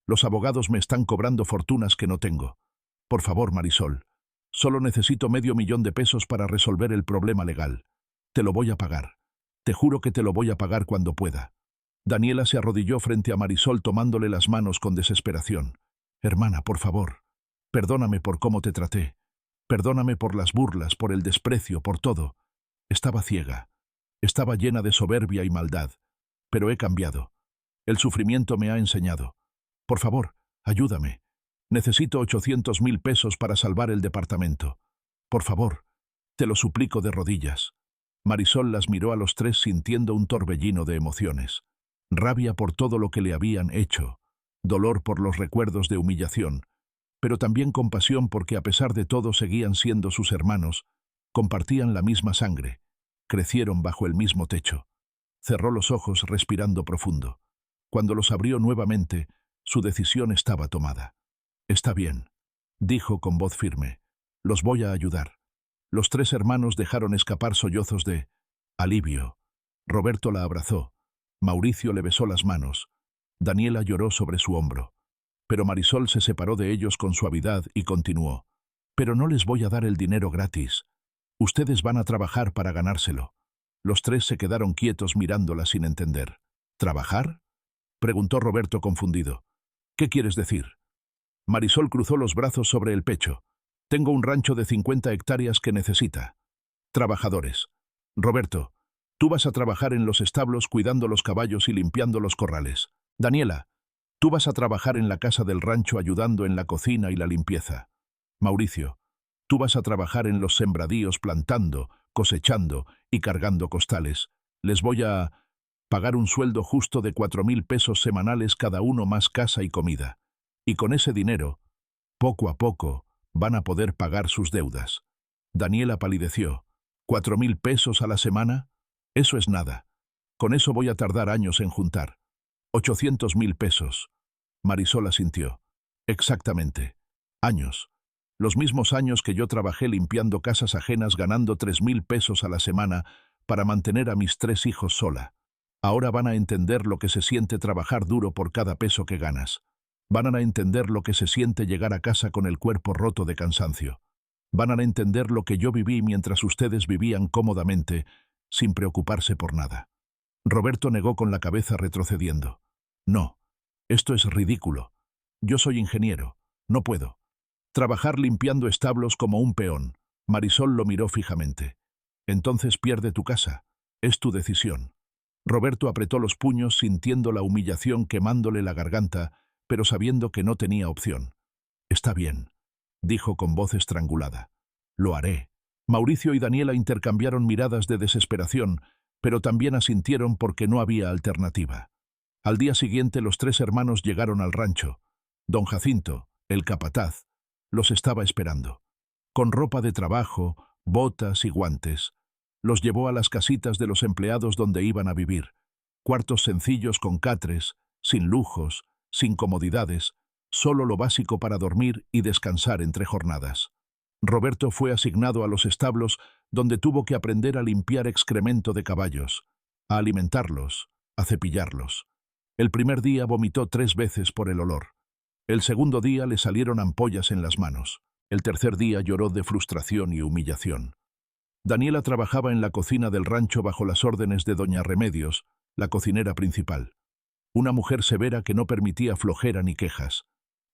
Los abogados me están cobrando fortunas que no tengo. Por favor, Marisol, solo necesito $500,000 de pesos para resolver el problema legal. Te lo voy a pagar. Te juro que te lo voy a pagar cuando pueda. Daniela se arrodilló frente a Marisol tomándole las manos con desesperación. Hermana, por favor, perdóname por cómo te traté. Perdóname por las burlas, por el desprecio, por todo. Estaba ciega. Estaba llena de soberbia y maldad. Pero he cambiado. El sufrimiento me ha enseñado. Por favor, ayúdame. Necesito 800,000 pesos para salvar el departamento. Por favor, te lo suplico de rodillas. Marisol las miró a los tres sintiendo un torbellino de emociones. Rabia por todo lo que le habían hecho, dolor por los recuerdos de humillación, pero también compasión porque a pesar de todo seguían siendo sus hermanos, compartían la misma sangre, crecieron bajo el mismo techo. Cerró los ojos respirando profundo. Cuando los abrió nuevamente, su decisión estaba tomada. Está bien, dijo con voz firme. Los voy a ayudar. Los tres hermanos dejaron escapar sollozos de alivio. Roberto la abrazó. Mauricio le besó las manos. Daniela lloró sobre su hombro. Pero Marisol se separó de ellos con suavidad y continuó. Pero no les voy a dar el dinero gratis. Ustedes van a trabajar para ganárselo. Los tres se quedaron quietos mirándola sin entender. ¿Trabajar?, preguntó Roberto confundido. ¿Qué quieres decir? Marisol cruzó los brazos sobre el pecho. Tengo un rancho de 50 hectáreas que necesita trabajadores. Roberto, tú vas a trabajar en los establos cuidando los caballos y limpiando los corrales. Daniela, tú vas a trabajar en la casa del rancho ayudando en la cocina y la limpieza. Mauricio, Tú vas a trabajar en los sembradíos plantando, cosechando y cargando costales. Les voy a pagar un sueldo justo de 4.000 pesos semanales cada uno más casa y comida. Y con ese dinero, poco a poco, van a poder pagar sus deudas. Daniela palideció. ¿4.000 pesos a la semana? Eso es nada. Con eso voy a tardar años en juntar. 800.000 pesos. Marisol asintió. Exactamente. Años. Los mismos años que yo trabajé limpiando casas ajenas ganando 3.000 pesos a la semana para mantener a mis 3 hijos sola. Ahora van a entender lo que se siente trabajar duro por cada peso que ganas. Van a entender lo que se siente llegar a casa con el cuerpo roto de cansancio. Van a entender lo que yo viví mientras ustedes vivían cómodamente, sin preocuparse por nada. Roberto negó con la cabeza retrocediendo. No, esto es ridículo. Yo soy ingeniero. No puedo trabajar limpiando establos como un peón. Marisol lo miró fijamente. Entonces pierde tu casa. Es tu decisión. Roberto apretó los puños sintiendo la humillación quemándole la garganta, pero sabiendo que no tenía opción. Está bien, dijo con voz estrangulada. Lo haré. Mauricio y Daniela intercambiaron miradas de desesperación, pero también asintieron porque no había alternativa. Al día siguiente los 3 hermanos llegaron al rancho. Don Jacinto, el capataz, los estaba esperando. Con ropa de trabajo, botas y guantes. Los llevó a las casitas de los empleados donde iban a vivir. Cuartos sencillos con catres, sin lujos, sin comodidades, solo lo básico para dormir y descansar entre jornadas. Roberto fue asignado a los establos donde tuvo que aprender a limpiar excremento de caballos, a alimentarlos, a cepillarlos. El primer día vomitó 3 veces por el olor. El segundo día le salieron ampollas en las manos. El tercer día lloró de frustración y humillación. Daniela trabajaba en la cocina del rancho bajo las órdenes de doña Remedios, la cocinera principal. Una mujer severa que no permitía flojera ni quejas.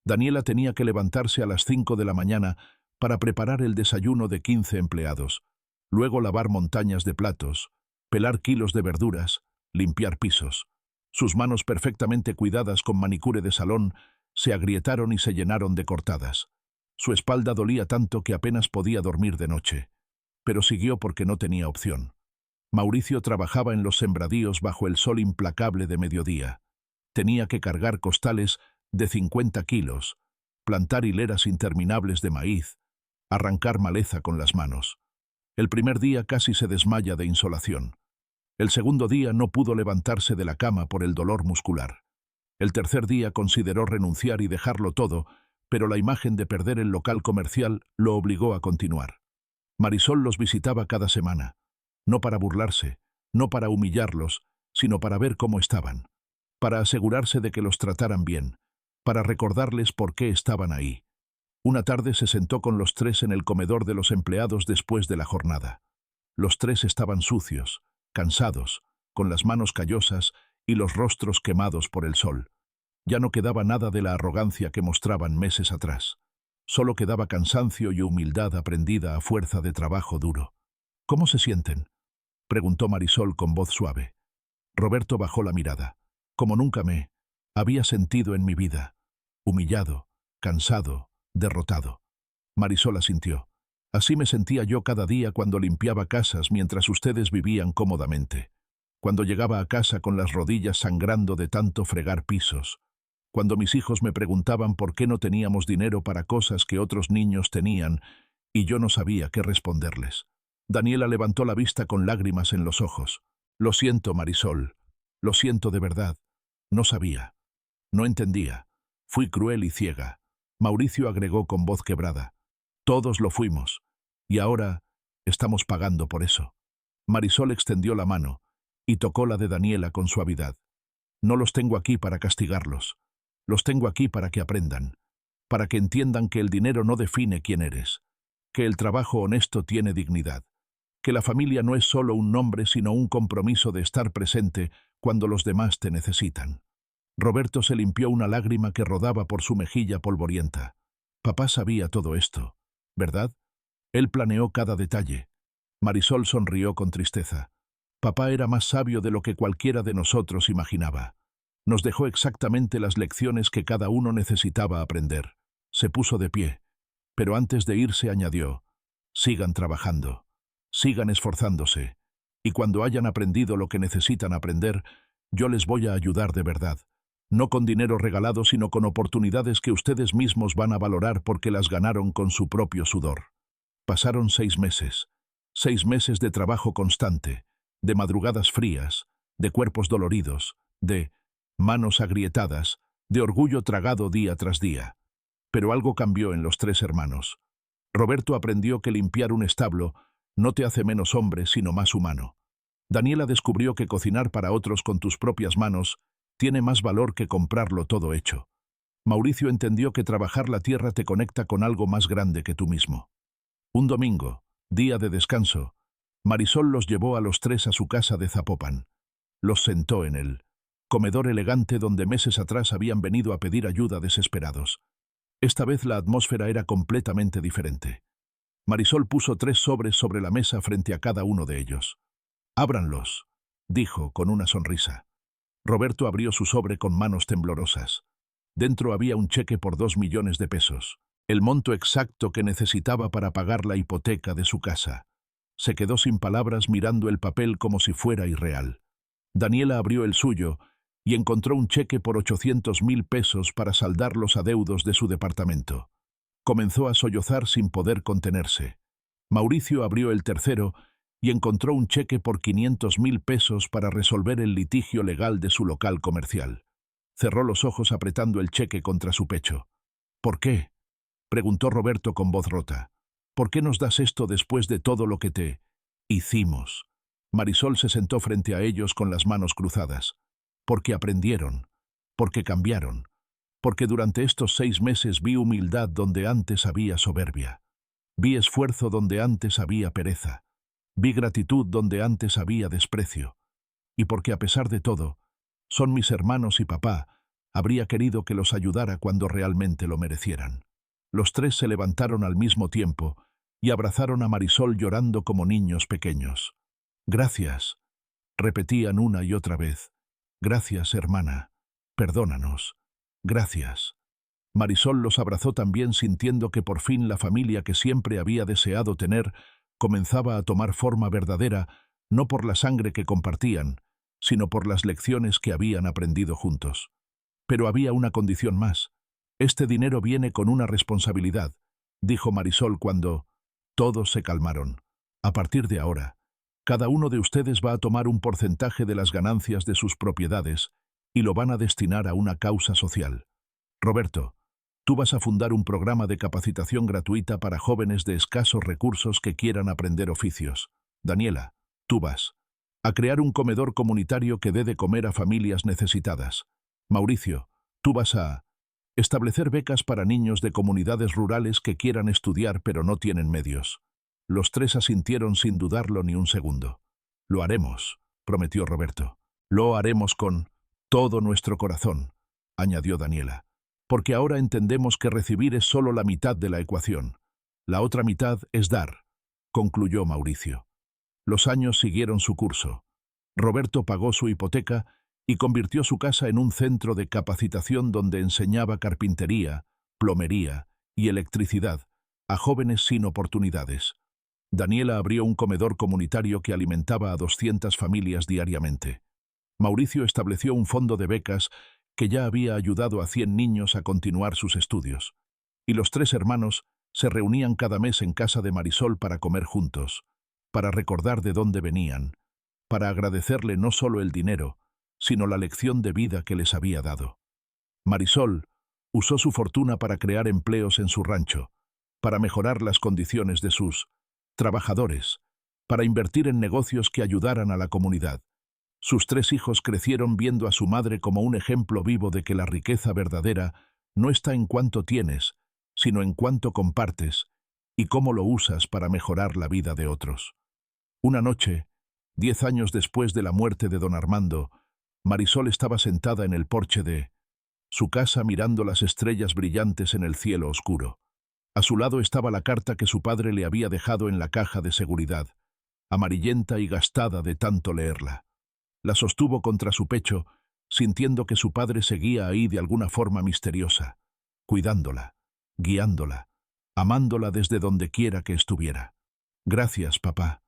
Daniela tenía que levantarse a las 5 de la mañana para preparar el desayuno de 15 empleados, luego lavar montañas de platos, pelar kilos de verduras, limpiar pisos. Sus manos perfectamente cuidadas con manicure de salón se agrietaron y se llenaron de cortadas. Su espalda dolía tanto que apenas podía dormir de noche. Pero siguió porque no tenía opción. Mauricio trabajaba en los sembradíos bajo el sol implacable de mediodía. Tenía que cargar costales de 50 kilos, plantar hileras interminables de maíz, arrancar maleza con las manos. El primer día casi se desmaya de insolación. El segundo día no pudo levantarse de la cama por el dolor muscular. El tercer día consideró renunciar y dejarlo todo, pero la imagen de perder el local comercial lo obligó a continuar. Marisol los visitaba cada semana, no para burlarse, no para humillarlos, sino para ver cómo estaban, para asegurarse de que los trataran bien, para recordarles por qué estaban ahí. Una tarde se sentó con los 3 en el comedor de los empleados después de la jornada. Los 3 estaban sucios, cansados, con las manos callosas y los rostros quemados por el sol. Ya no quedaba nada de la arrogancia que mostraban meses atrás. Solo quedaba cansancio y humildad aprendida a fuerza de trabajo duro. ¿Cómo se sienten?, preguntó Marisol con voz suave. Roberto bajó la mirada. Como nunca me había sentido en mi vida. Humillado, cansado, derrotado. Marisol asintió. Así me sentía yo cada día cuando limpiaba casas mientras ustedes vivían cómodamente. Cuando llegaba a casa con las rodillas sangrando de tanto fregar pisos. Cuando mis hijos me preguntaban por qué no teníamos dinero para cosas que otros niños tenían, y yo no sabía qué responderles. Daniela levantó la vista con lágrimas en los ojos. Lo siento, Marisol. Lo siento de verdad. No sabía. No entendía. Fui cruel y ciega. Mauricio agregó con voz quebrada. Todos lo fuimos. Y ahora estamos pagando por eso. Marisol extendió la mano y tocó la de Daniela con suavidad. No los tengo aquí para castigarlos. Los tengo aquí para que aprendan, para que entiendan que el dinero no define quién eres, que el trabajo honesto tiene dignidad, que la familia no es solo un nombre sino un compromiso de estar presente cuando los demás te necesitan. Roberto se limpió una lágrima que rodaba por su mejilla polvorienta. Papá sabía todo esto, ¿verdad? Él planeó cada detalle. Marisol sonrió con tristeza. Papá era más sabio de lo que cualquiera de nosotros imaginaba. Nos dejó exactamente las lecciones que cada uno necesitaba aprender. Se puso de pie, pero antes de irse añadió, Sigan trabajando, sigan esforzándose, y cuando hayan aprendido lo que necesitan aprender, yo les voy a ayudar de verdad. No con dinero regalado, sino con oportunidades que ustedes mismos van a valorar porque las ganaron con su propio sudor. Pasaron 6 meses de trabajo constante, de madrugadas frías, de cuerpos doloridos, de manos agrietadas, de orgullo tragado día tras día. Pero algo cambió en los tres hermanos. Roberto aprendió que limpiar un establo no te hace menos hombre, sino más humano. Daniela descubrió que cocinar para otros con tus propias manos tiene más valor que comprarlo todo hecho. Mauricio entendió que trabajar la tierra te conecta con algo más grande que tú mismo. Un domingo, día de descanso, Marisol los llevó a los tres a su casa de Zapopan. Los sentó en el comedor elegante donde meses atrás habían venido a pedir ayuda desesperados. Esta vez la atmósfera era completamente diferente. Marisol puso 3 sobres sobre la mesa frente a cada uno de ellos. «Ábranlos», dijo con una sonrisa. Roberto abrió su sobre con manos temblorosas. Dentro había un cheque por 2 millones de pesos, el monto exacto que necesitaba para pagar la hipoteca de su casa. Se quedó sin palabras mirando el papel como si fuera irreal. Daniela abrió el suyo y encontró un cheque por 800.000 pesos para saldar los adeudos de su departamento. Comenzó a sollozar sin poder contenerse. Mauricio abrió el tercero y encontró un cheque por 500.000 pesos para resolver el litigio legal de su local comercial. Cerró los ojos apretando el cheque contra su pecho. «¿Por qué?», preguntó Roberto con voz rota. «¿Por qué nos das esto después de todo lo que te hicimos?». Marisol se sentó frente a ellos con las manos cruzadas. «Porque aprendieron, porque cambiaron, porque durante estos 6 meses vi humildad donde antes había soberbia. Vi esfuerzo donde antes había pereza. Vi gratitud donde antes había desprecio. Y porque a pesar de todo, son mis hermanos y papá, habría querido que los ayudara cuando realmente lo merecieran». Los tres se levantaron al mismo tiempo y abrazaron a Marisol llorando como niños pequeños. «Gracias», repetían una y otra vez. «Gracias, hermana. Perdónanos. Gracias». Marisol los abrazó también, sintiendo que por fin la familia que siempre había deseado tener comenzaba a tomar forma verdadera, no por la sangre que compartían, sino por las lecciones que habían aprendido juntos. Pero había una condición más. «Este dinero viene con una responsabilidad», dijo Marisol cuando todos se calmaron. «A partir de ahora, cada uno de ustedes va a tomar un porcentaje de las ganancias de sus propiedades y lo van a destinar a una causa social. Roberto, tú vas a fundar un programa de capacitación gratuita para jóvenes de escasos recursos que quieran aprender oficios. Daniela, tú vas a crear un comedor comunitario que dé de comer a familias necesitadas. Mauricio, tú vas a establecer becas para niños de comunidades rurales que quieran estudiar pero no tienen medios». Los tres asintieron sin dudarlo ni un segundo. «Lo haremos», prometió Roberto. «Lo haremos con todo nuestro corazón», añadió Daniela. «Porque ahora entendemos que recibir es solo la mitad de la ecuación. La otra mitad es dar», concluyó Mauricio. Los años siguieron su curso. Roberto pagó su hipoteca y convirtió su casa en un centro de capacitación donde enseñaba carpintería, plomería y electricidad a jóvenes sin oportunidades. Daniela abrió un comedor comunitario que alimentaba a 200 familias diariamente. Mauricio estableció un fondo de becas que ya había ayudado a 100 niños a continuar sus estudios. Y los tres hermanos se reunían cada mes en casa de Marisol para comer juntos, para recordar de dónde venían, para agradecerle no solo el dinero, sino la lección de vida que les había dado. Marisol usó su fortuna para crear empleos en su rancho, para mejorar las condiciones de sus trabajadores, para invertir en negocios que ayudaran a la comunidad. Sus 3 hijos crecieron viendo a su madre como un ejemplo vivo de que la riqueza verdadera no está en cuánto tienes, sino en cuánto compartes y cómo lo usas para mejorar la vida de otros. Una noche, 10 años después de la muerte de don Armando, Marisol estaba sentada en el porche de su casa mirando las estrellas brillantes en el cielo oscuro. A su lado estaba la carta que su padre le había dejado en la caja de seguridad, amarillenta y gastada de tanto leerla. La sostuvo contra su pecho, sintiendo que su padre seguía ahí de alguna forma misteriosa, cuidándola, guiándola, amándola desde donde quiera que estuviera. Gracias, papá,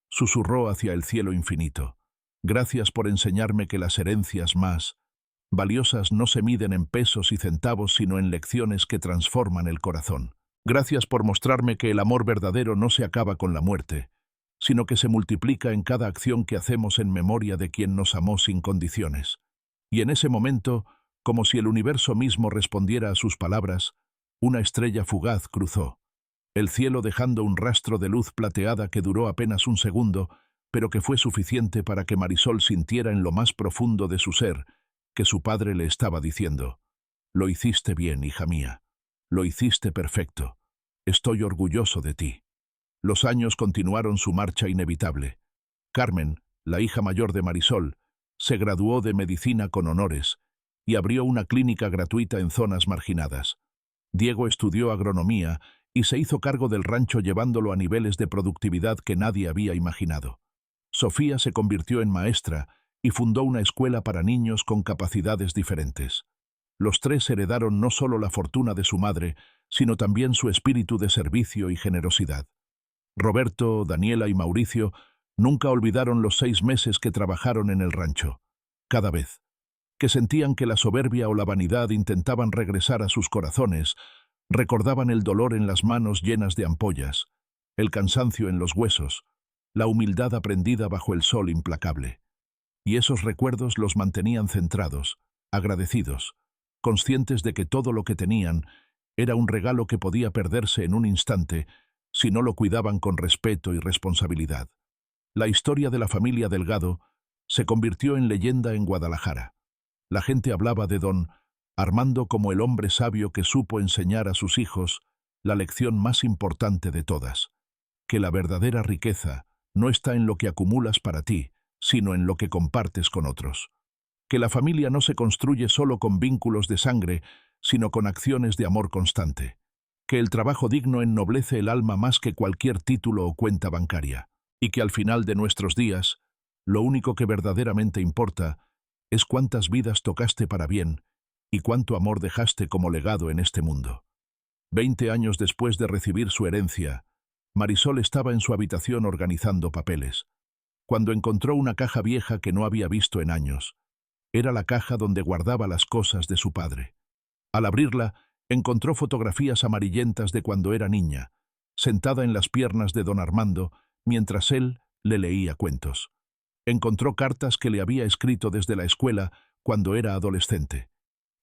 susurró hacia el cielo infinito. Gracias por enseñarme que las herencias más valiosas no se miden en pesos y centavos, sino en lecciones que transforman el corazón. Gracias por mostrarme que el amor verdadero no se acaba con la muerte, sino que se multiplica en cada acción que hacemos en memoria de quien nos amó sin condiciones. Y en ese momento, como si el universo mismo respondiera a sus palabras, una estrella fugaz cruzó el cielo dejando un rastro de luz plateada que duró apenas un segundo, pero que fue suficiente para que Marisol sintiera en lo más profundo de su ser que su padre le estaba diciendo: «Lo hiciste bien, hija mía. Lo hiciste perfecto. Estoy orgulloso de ti». Los años continuaron su marcha inevitable. Carmen, la hija mayor de Marisol, se graduó de medicina con honores y abrió una clínica gratuita en zonas marginadas. Diego estudió agronomía y se hizo cargo del rancho llevándolo a niveles de productividad que nadie había imaginado. Sofía se convirtió en maestra y fundó una escuela para niños con capacidades diferentes. Los tres heredaron no solo la fortuna de su madre, sino también su espíritu de servicio y generosidad. Roberto, Daniela y Mauricio nunca olvidaron los 6 meses que trabajaron en el rancho. Cada vez que sentían que la soberbia o la vanidad intentaban regresar a sus corazones, recordaban el dolor en las manos llenas de ampollas, el cansancio en los huesos, la humildad aprendida bajo el sol implacable. Y esos recuerdos los mantenían centrados, agradecidos, conscientes de que todo lo que tenían era un regalo que podía perderse en un instante si no lo cuidaban con respeto y responsabilidad. La historia de la familia Delgado se convirtió en leyenda en Guadalajara. La gente hablaba de don Armando como el hombre sabio que supo enseñar a sus hijos la lección más importante de todas: que la verdadera riqueza no está en lo que acumulas para ti, sino en lo que compartes con otros. Que la familia no se construye solo con vínculos de sangre, sino con acciones de amor constante. Que el trabajo digno ennoblece el alma más que cualquier título o cuenta bancaria. Y que al final de nuestros días, lo único que verdaderamente importa es cuántas vidas tocaste para bien y cuánto amor dejaste como legado en este mundo. 20 años después de recibir su herencia, Marisol estaba en su habitación organizando papeles, cuando encontró una caja vieja que no había visto en años. Era la caja donde guardaba las cosas de su padre. Al abrirla, encontró fotografías amarillentas de cuando era niña, sentada en las piernas de don Armando, mientras él le leía cuentos. Encontró cartas que le había escrito desde la escuela cuando era adolescente.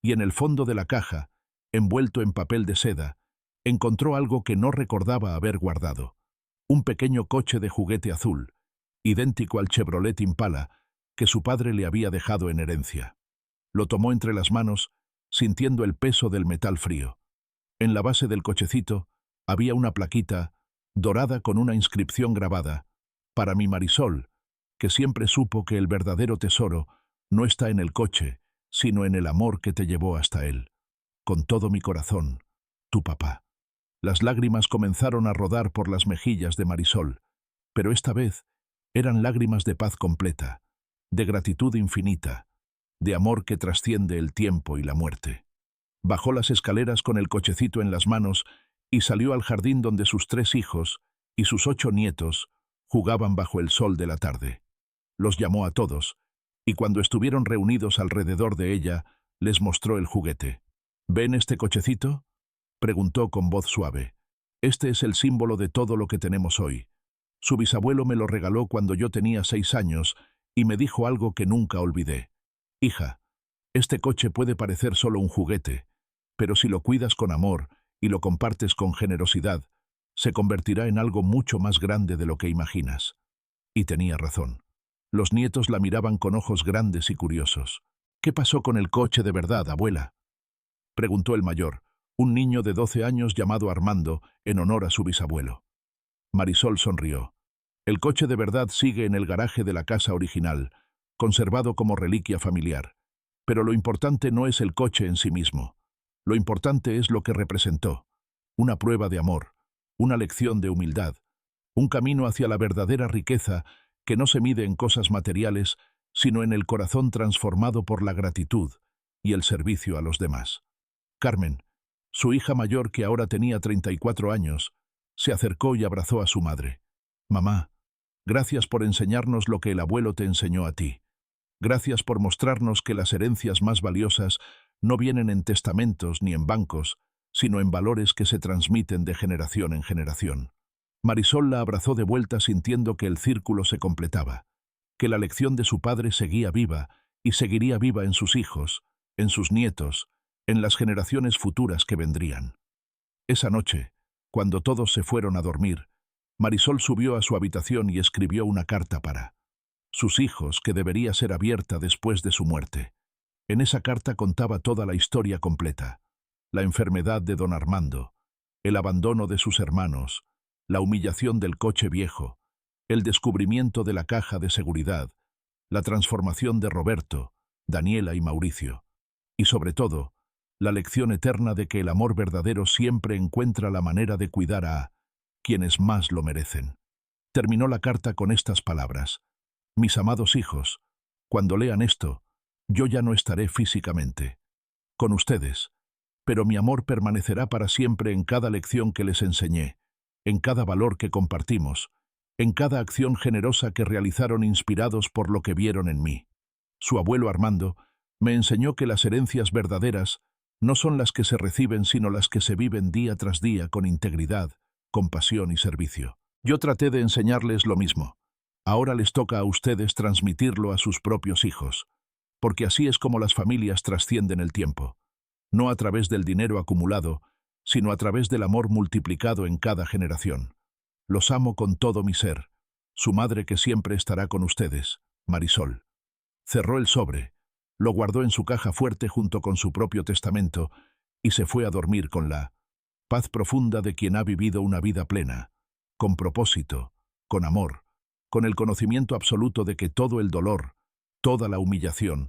Y en el fondo de la caja, envuelto en papel de seda, encontró algo que no recordaba haber guardado: un pequeño coche de juguete azul, idéntico al Chevrolet Impala que su padre le había dejado en herencia. Lo tomó entre las manos, sintiendo el peso del metal frío. En la base del cochecito había una plaquita dorada con una inscripción grabada: «Para mi Marisol, que siempre supo que el verdadero tesoro no está en el coche, sino en el amor que te llevó hasta él. Con todo mi corazón, tu papá». Las lágrimas comenzaron a rodar por las mejillas de Marisol, pero esta vez eran lágrimas de paz completa, de gratitud infinita, de amor que trasciende el tiempo y la muerte. Bajó las escaleras con el cochecito en las manos y salió al jardín donde sus 3 hijos y sus 8 nietos jugaban bajo el sol de la tarde. Los llamó a todos, y cuando estuvieron reunidos alrededor de ella, les mostró el juguete. «¿Ven este cochecito?», preguntó con voz suave. «Este es el símbolo de todo lo que tenemos hoy. Su bisabuelo me lo regaló cuando yo tenía 6 años y me dijo algo que nunca olvidé. Hija, este coche puede parecer solo un juguete, pero si lo cuidas con amor y lo compartes con generosidad, se convertirá en algo mucho más grande de lo que imaginas». Y tenía razón. Los nietos la miraban con ojos grandes y curiosos. «¿Qué pasó con el coche de verdad, abuela?», preguntó el mayor, un niño de 12 años llamado Armando, en honor a su bisabuelo. Marisol sonrió. «El coche de verdad sigue en el garaje de la casa original, conservado como reliquia familiar. Pero lo importante no es el coche en sí mismo. Lo importante es lo que representó. Una prueba de amor, una lección de humildad, un camino hacia la verdadera riqueza que no se mide en cosas materiales, sino en el corazón transformado por la gratitud y el servicio a los demás». Carmen, su hija mayor, que ahora tenía 34 años, se acercó y abrazó a su madre. Mamá, gracias por enseñarnos lo que el abuelo te enseñó a ti. Gracias por mostrarnos que las herencias más valiosas no vienen en testamentos ni en bancos, sino en valores que se transmiten de generación en generación. Marisol la abrazó de vuelta sintiendo que el círculo se completaba, que la lección de su padre seguía viva y seguiría viva en sus hijos, en sus nietos, en las generaciones futuras que vendrían. Esa noche, cuando todos se fueron a dormir, Marisol subió a su habitación y escribió una carta para sus hijos que debería ser abierta después de su muerte. En esa carta contaba toda la historia completa: la enfermedad de don Armando, el abandono de sus hermanos, la humillación del coche viejo, el descubrimiento de la caja de seguridad, la transformación de Roberto, Daniela y Mauricio, y sobre todo, la lección eterna de que el amor verdadero siempre encuentra la manera de cuidar a quienes más lo merecen. Terminó la carta con estas palabras: mis amados hijos, cuando lean esto, yo ya no estaré físicamente con ustedes, pero mi amor permanecerá para siempre en cada lección que les enseñé, en cada valor que compartimos, en cada acción generosa que realizaron inspirados por lo que vieron en mí. Su abuelo Armando me enseñó que las herencias verdaderas no son las que se reciben, sino las que se viven día tras día con integridad, compasión y servicio. Yo traté de enseñarles lo mismo. Ahora les toca a ustedes transmitirlo a sus propios hijos, porque así es como las familias trascienden el tiempo, no a través del dinero acumulado, sino a través del amor multiplicado en cada generación. Los amo con todo mi ser, su madre que siempre estará con ustedes, Marisol. Cerró el sobre, lo guardó en su caja fuerte junto con su propio testamento y se fue a dormir con la paz profunda de quien ha vivido una vida plena, con propósito, con amor, con el conocimiento absoluto de que todo el dolor, toda la humillación,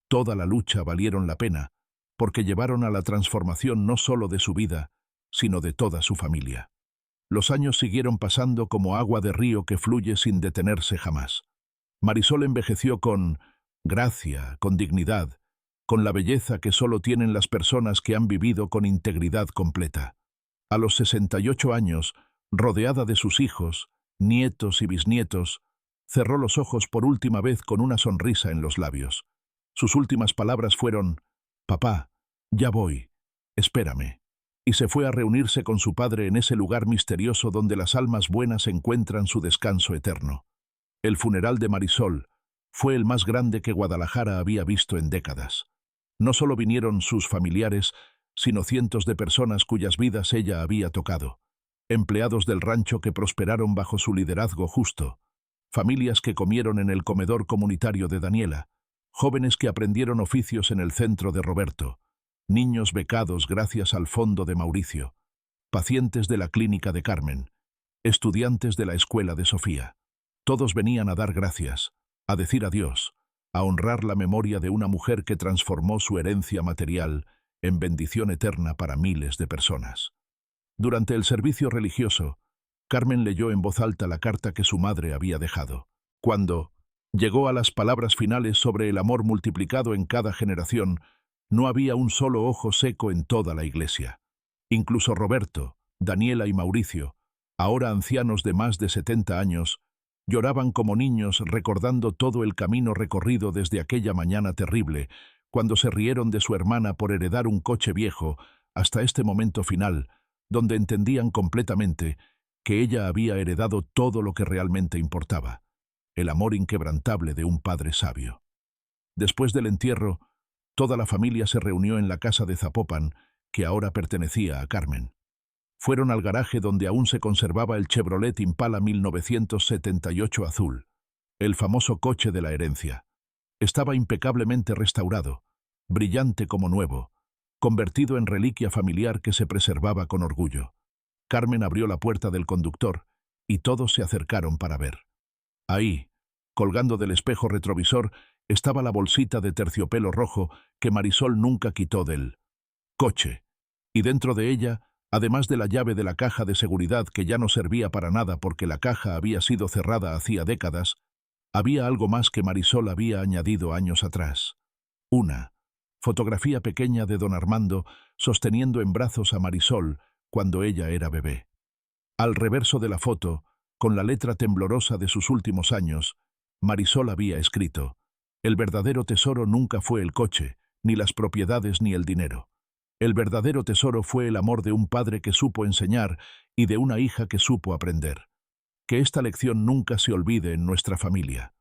toda la lucha valieron la pena, porque llevaron a la transformación no solo de su vida, sino de toda su familia. Los años siguieron pasando como agua de río que fluye sin detenerse jamás. Marisol envejeció con gracia, con dignidad, con la belleza que solo tienen las personas que han vivido con integridad completa. A los 68 años, rodeada de sus hijos, nietos y bisnietos, cerró los ojos por última vez con una sonrisa en los labios. Sus últimas palabras fueron: «Papá, ya voy, espérame», y se fue a reunirse con su padre en ese lugar misterioso donde las almas buenas encuentran su descanso eterno. El funeral de Marisol fue el más grande que Guadalajara había visto en décadas. No solo vinieron sus familiares, sino cientos de personas cuyas vidas ella había tocado. Empleados del rancho que prosperaron bajo su liderazgo justo, familias que comieron en el comedor comunitario de Daniela, jóvenes que aprendieron oficios en el centro de Roberto, niños becados gracias al fondo de Mauricio, pacientes de la clínica de Carmen, estudiantes de la escuela de Sofía. Todos venían a dar gracias, a decir adiós, a honrar la memoria de una mujer que transformó su herencia material en bendición eterna para miles de personas. Durante el servicio religioso, Carmen leyó en voz alta la carta que su madre había dejado. Cuando llegó a las palabras finales sobre el amor multiplicado en cada generación, no había un solo ojo seco en toda la iglesia. Incluso Roberto, Daniela y Mauricio, ahora ancianos de más de 70 años, lloraban como niños recordando todo el camino recorrido desde aquella mañana terrible, cuando se rieron de su hermana por heredar un coche viejo, hasta este momento final, donde entendían completamente que ella había heredado todo lo que realmente importaba: el amor inquebrantable de un padre sabio. Después del entierro, toda la familia se reunió en la casa de Zapopan, que ahora pertenecía a Carmen. Fueron al garaje donde aún se conservaba el Chevrolet Impala 1978 azul, el famoso coche de la herencia. Estaba impecablemente restaurado, brillante como nuevo, convertido en reliquia familiar que se preservaba con orgullo. Carmen abrió la puerta del conductor y todos se acercaron para ver. Ahí, colgando del espejo retrovisor, estaba la bolsita de terciopelo rojo que Marisol nunca quitó del coche, y dentro de ella, además de la llave de la caja de seguridad que ya no servía para nada porque la caja había sido cerrada hacía décadas, había algo más que Marisol había añadido años atrás. Una fotografía pequeña de don Armando sosteniendo en brazos a Marisol cuando ella era bebé. Al reverso de la foto, Con la letra temblorosa de sus últimos años, Marisol había escrito: «El verdadero tesoro nunca fue el coche, ni las propiedades ni el dinero. El verdadero tesoro fue el amor de un padre que supo enseñar y de una hija que supo aprender. Que esta lección nunca se olvide en nuestra familia».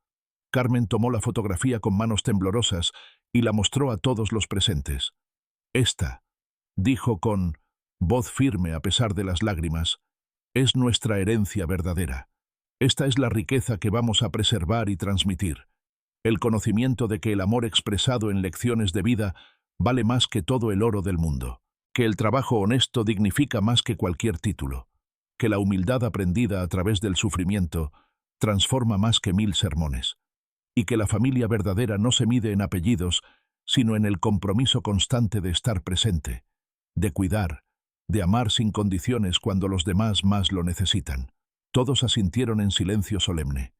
Carmen tomó la fotografía con manos temblorosas y la mostró a todos los presentes. «Esta», dijo con voz firme a pesar de las lágrimas, «es nuestra herencia verdadera. Esta es la riqueza que vamos a preservar y transmitir. El conocimiento de que el amor expresado en lecciones de vida vale más que todo el oro del mundo. Que el trabajo honesto dignifica más que cualquier título. Que la humildad aprendida a través del sufrimiento transforma más que 1000 sermones. Y que la familia verdadera no se mide en apellidos, sino en el compromiso constante de estar presente, de cuidar, de amar sin condiciones cuando los demás más lo necesitan». Todos asintieron en silencio solemne.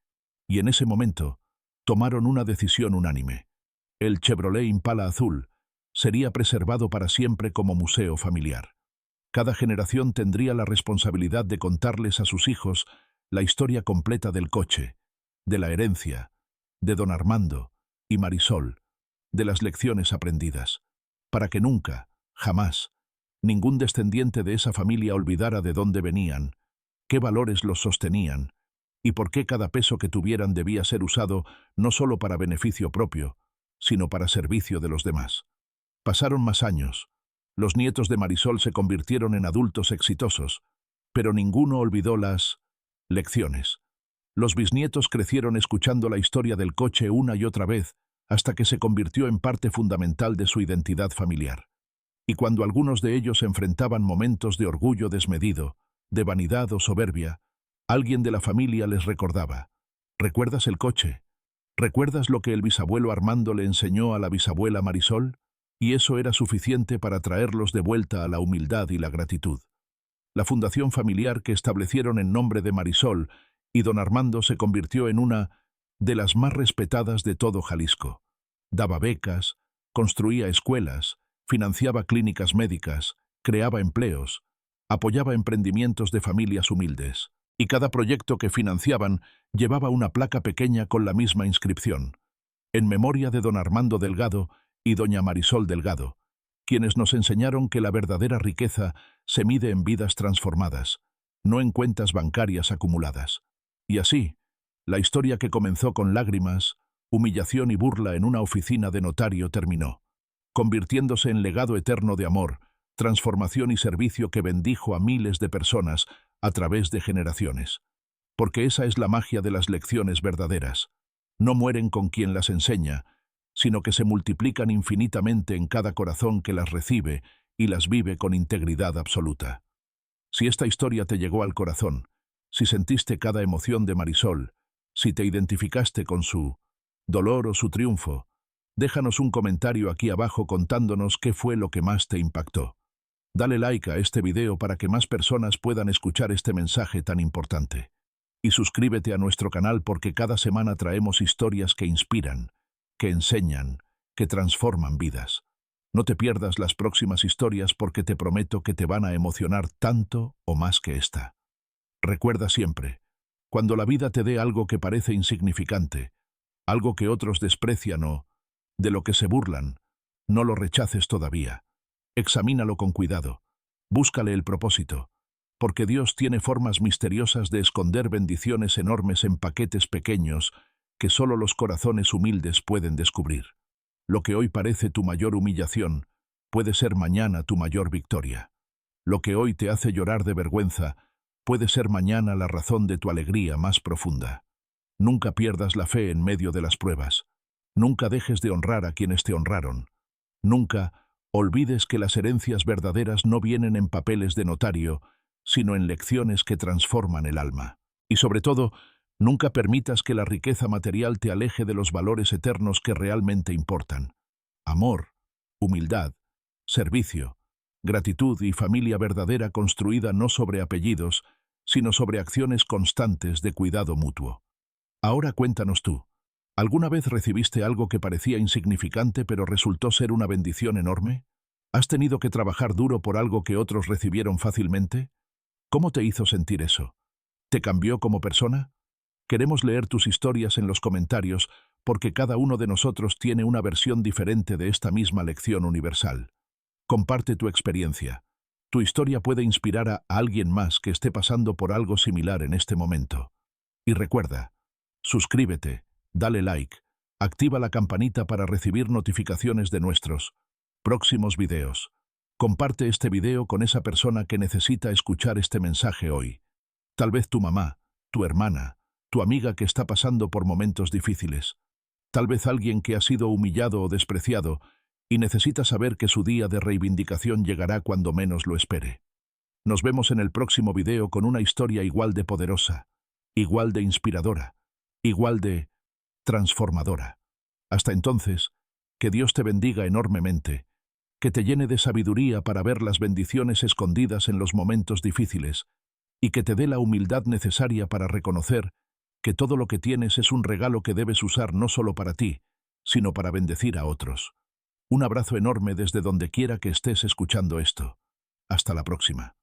Y en ese momento tomaron una decisión unánime. El Chevrolet Impala azul sería preservado para siempre como museo familiar. Cada generación tendría la responsabilidad de contarles a sus hijos la historia completa del coche, de la herencia, de don Armando y Marisol, de las lecciones aprendidas, para que nunca, jamás, ningún descendiente de esa familia olvidara de dónde venían, qué valores los sostenían y por qué cada peso que tuvieran debía ser usado no solo para beneficio propio, sino para servicio de los demás. Pasaron más años. Los nietos de Marisol se convirtieron en adultos exitosos, pero ninguno olvidó las lecciones. Los bisnietos crecieron escuchando la historia del coche una y otra vez, hasta que se convirtió en parte fundamental de su identidad familiar. Y cuando algunos de ellos enfrentaban momentos de orgullo desmedido, de vanidad o soberbia, alguien de la familia les recordaba: «¿Recuerdas el coche? ¿Recuerdas lo que el bisabuelo Armando le enseñó a la bisabuela Marisol?». Y eso era suficiente para traerlos de vuelta a la humildad y la gratitud. La fundación familiar que establecieron en nombre de Marisol y don Armando se convirtió en una de las más respetadas de todo Jalisco. Daba becas, construía escuelas, financiaba clínicas médicas, creaba empleos, apoyaba emprendimientos de familias humildes. Y cada proyecto que financiaban llevaba una placa pequeña con la misma inscripción: «En memoria de don Armando Delgado y doña Marisol Delgado, quienes nos enseñaron que la verdadera riqueza se mide en vidas transformadas, no en cuentas bancarias acumuladas». Y así, la historia que comenzó con lágrimas, humillación y burla en una oficina de notario terminó, convirtiéndose en legado eterno de amor, transformación y servicio que bendijo a miles de personas a través de generaciones. Porque esa es la magia de las lecciones verdaderas. No mueren con quien las enseña, sino que se multiplican infinitamente en cada corazón que las recibe y las vive con integridad absoluta. Si esta historia te llegó al corazón, si sentiste cada emoción de Marisol, si te identificaste con su dolor o su triunfo, déjanos un comentario aquí abajo contándonos qué fue lo que más te impactó. Dale like a este video para que más personas puedan escuchar este mensaje tan importante. Y suscríbete a nuestro canal porque cada semana traemos historias que inspiran, que enseñan, que transforman vidas. No te pierdas las próximas historias porque te prometo que te van a emocionar tanto o más que esta. Recuerda siempre, cuando la vida te dé algo que parece insignificante, algo que otros desprecian o de lo que se burlan, no lo rechaces todavía. Examínalo con cuidado, búscale el propósito, porque Dios tiene formas misteriosas de esconder bendiciones enormes en paquetes pequeños que solo los corazones humildes pueden descubrir. Lo que hoy parece tu mayor humillación puede ser mañana tu mayor victoria. Lo que hoy te hace llorar de vergüenza puede ser mañana la razón de tu alegría más profunda. Nunca pierdas la fe en medio de las pruebas. Nunca dejes de honrar a quienes te honraron. Nunca olvides que las herencias verdaderas no vienen en papeles de notario, sino en lecciones que transforman el alma. Y sobre todo, nunca permitas que la riqueza material te aleje de los valores eternos que realmente importan: amor, humildad, servicio, gratitud y familia verdadera construida no sobre apellidos, sino sobre acciones constantes de cuidado mutuo. Ahora cuéntanos tú, ¿alguna vez recibiste algo que parecía insignificante pero resultó ser una bendición enorme? ¿Has tenido que trabajar duro por algo que otros recibieron fácilmente? ¿Cómo te hizo sentir eso? ¿Te cambió como persona? Queremos leer tus historias en los comentarios porque cada uno de nosotros tiene una versión diferente de esta misma lección universal. Comparte tu experiencia. Tu historia puede inspirar a alguien más que esté pasando por algo similar en este momento. Y recuerda, suscríbete, dale like, activa la campanita para recibir notificaciones de nuestros próximos videos. Comparte este video con esa persona que necesita escuchar este mensaje hoy. Tal vez tu mamá, tu hermana, tu amiga que está pasando por momentos difíciles. Tal vez alguien que ha sido humillado o despreciado y necesita saber que su día de reivindicación llegará cuando menos lo espere. Nos vemos en el próximo video con una historia igual de poderosa, igual de inspiradora, igual de transformadora. Hasta entonces, que Dios te bendiga enormemente, que te llene de sabiduría para ver las bendiciones escondidas en los momentos difíciles y que te dé la humildad necesaria para reconocer que todo lo que tienes es un regalo que debes usar no solo para ti, sino para bendecir a otros. Un abrazo enorme desde donde quiera que estés escuchando esto. Hasta la próxima.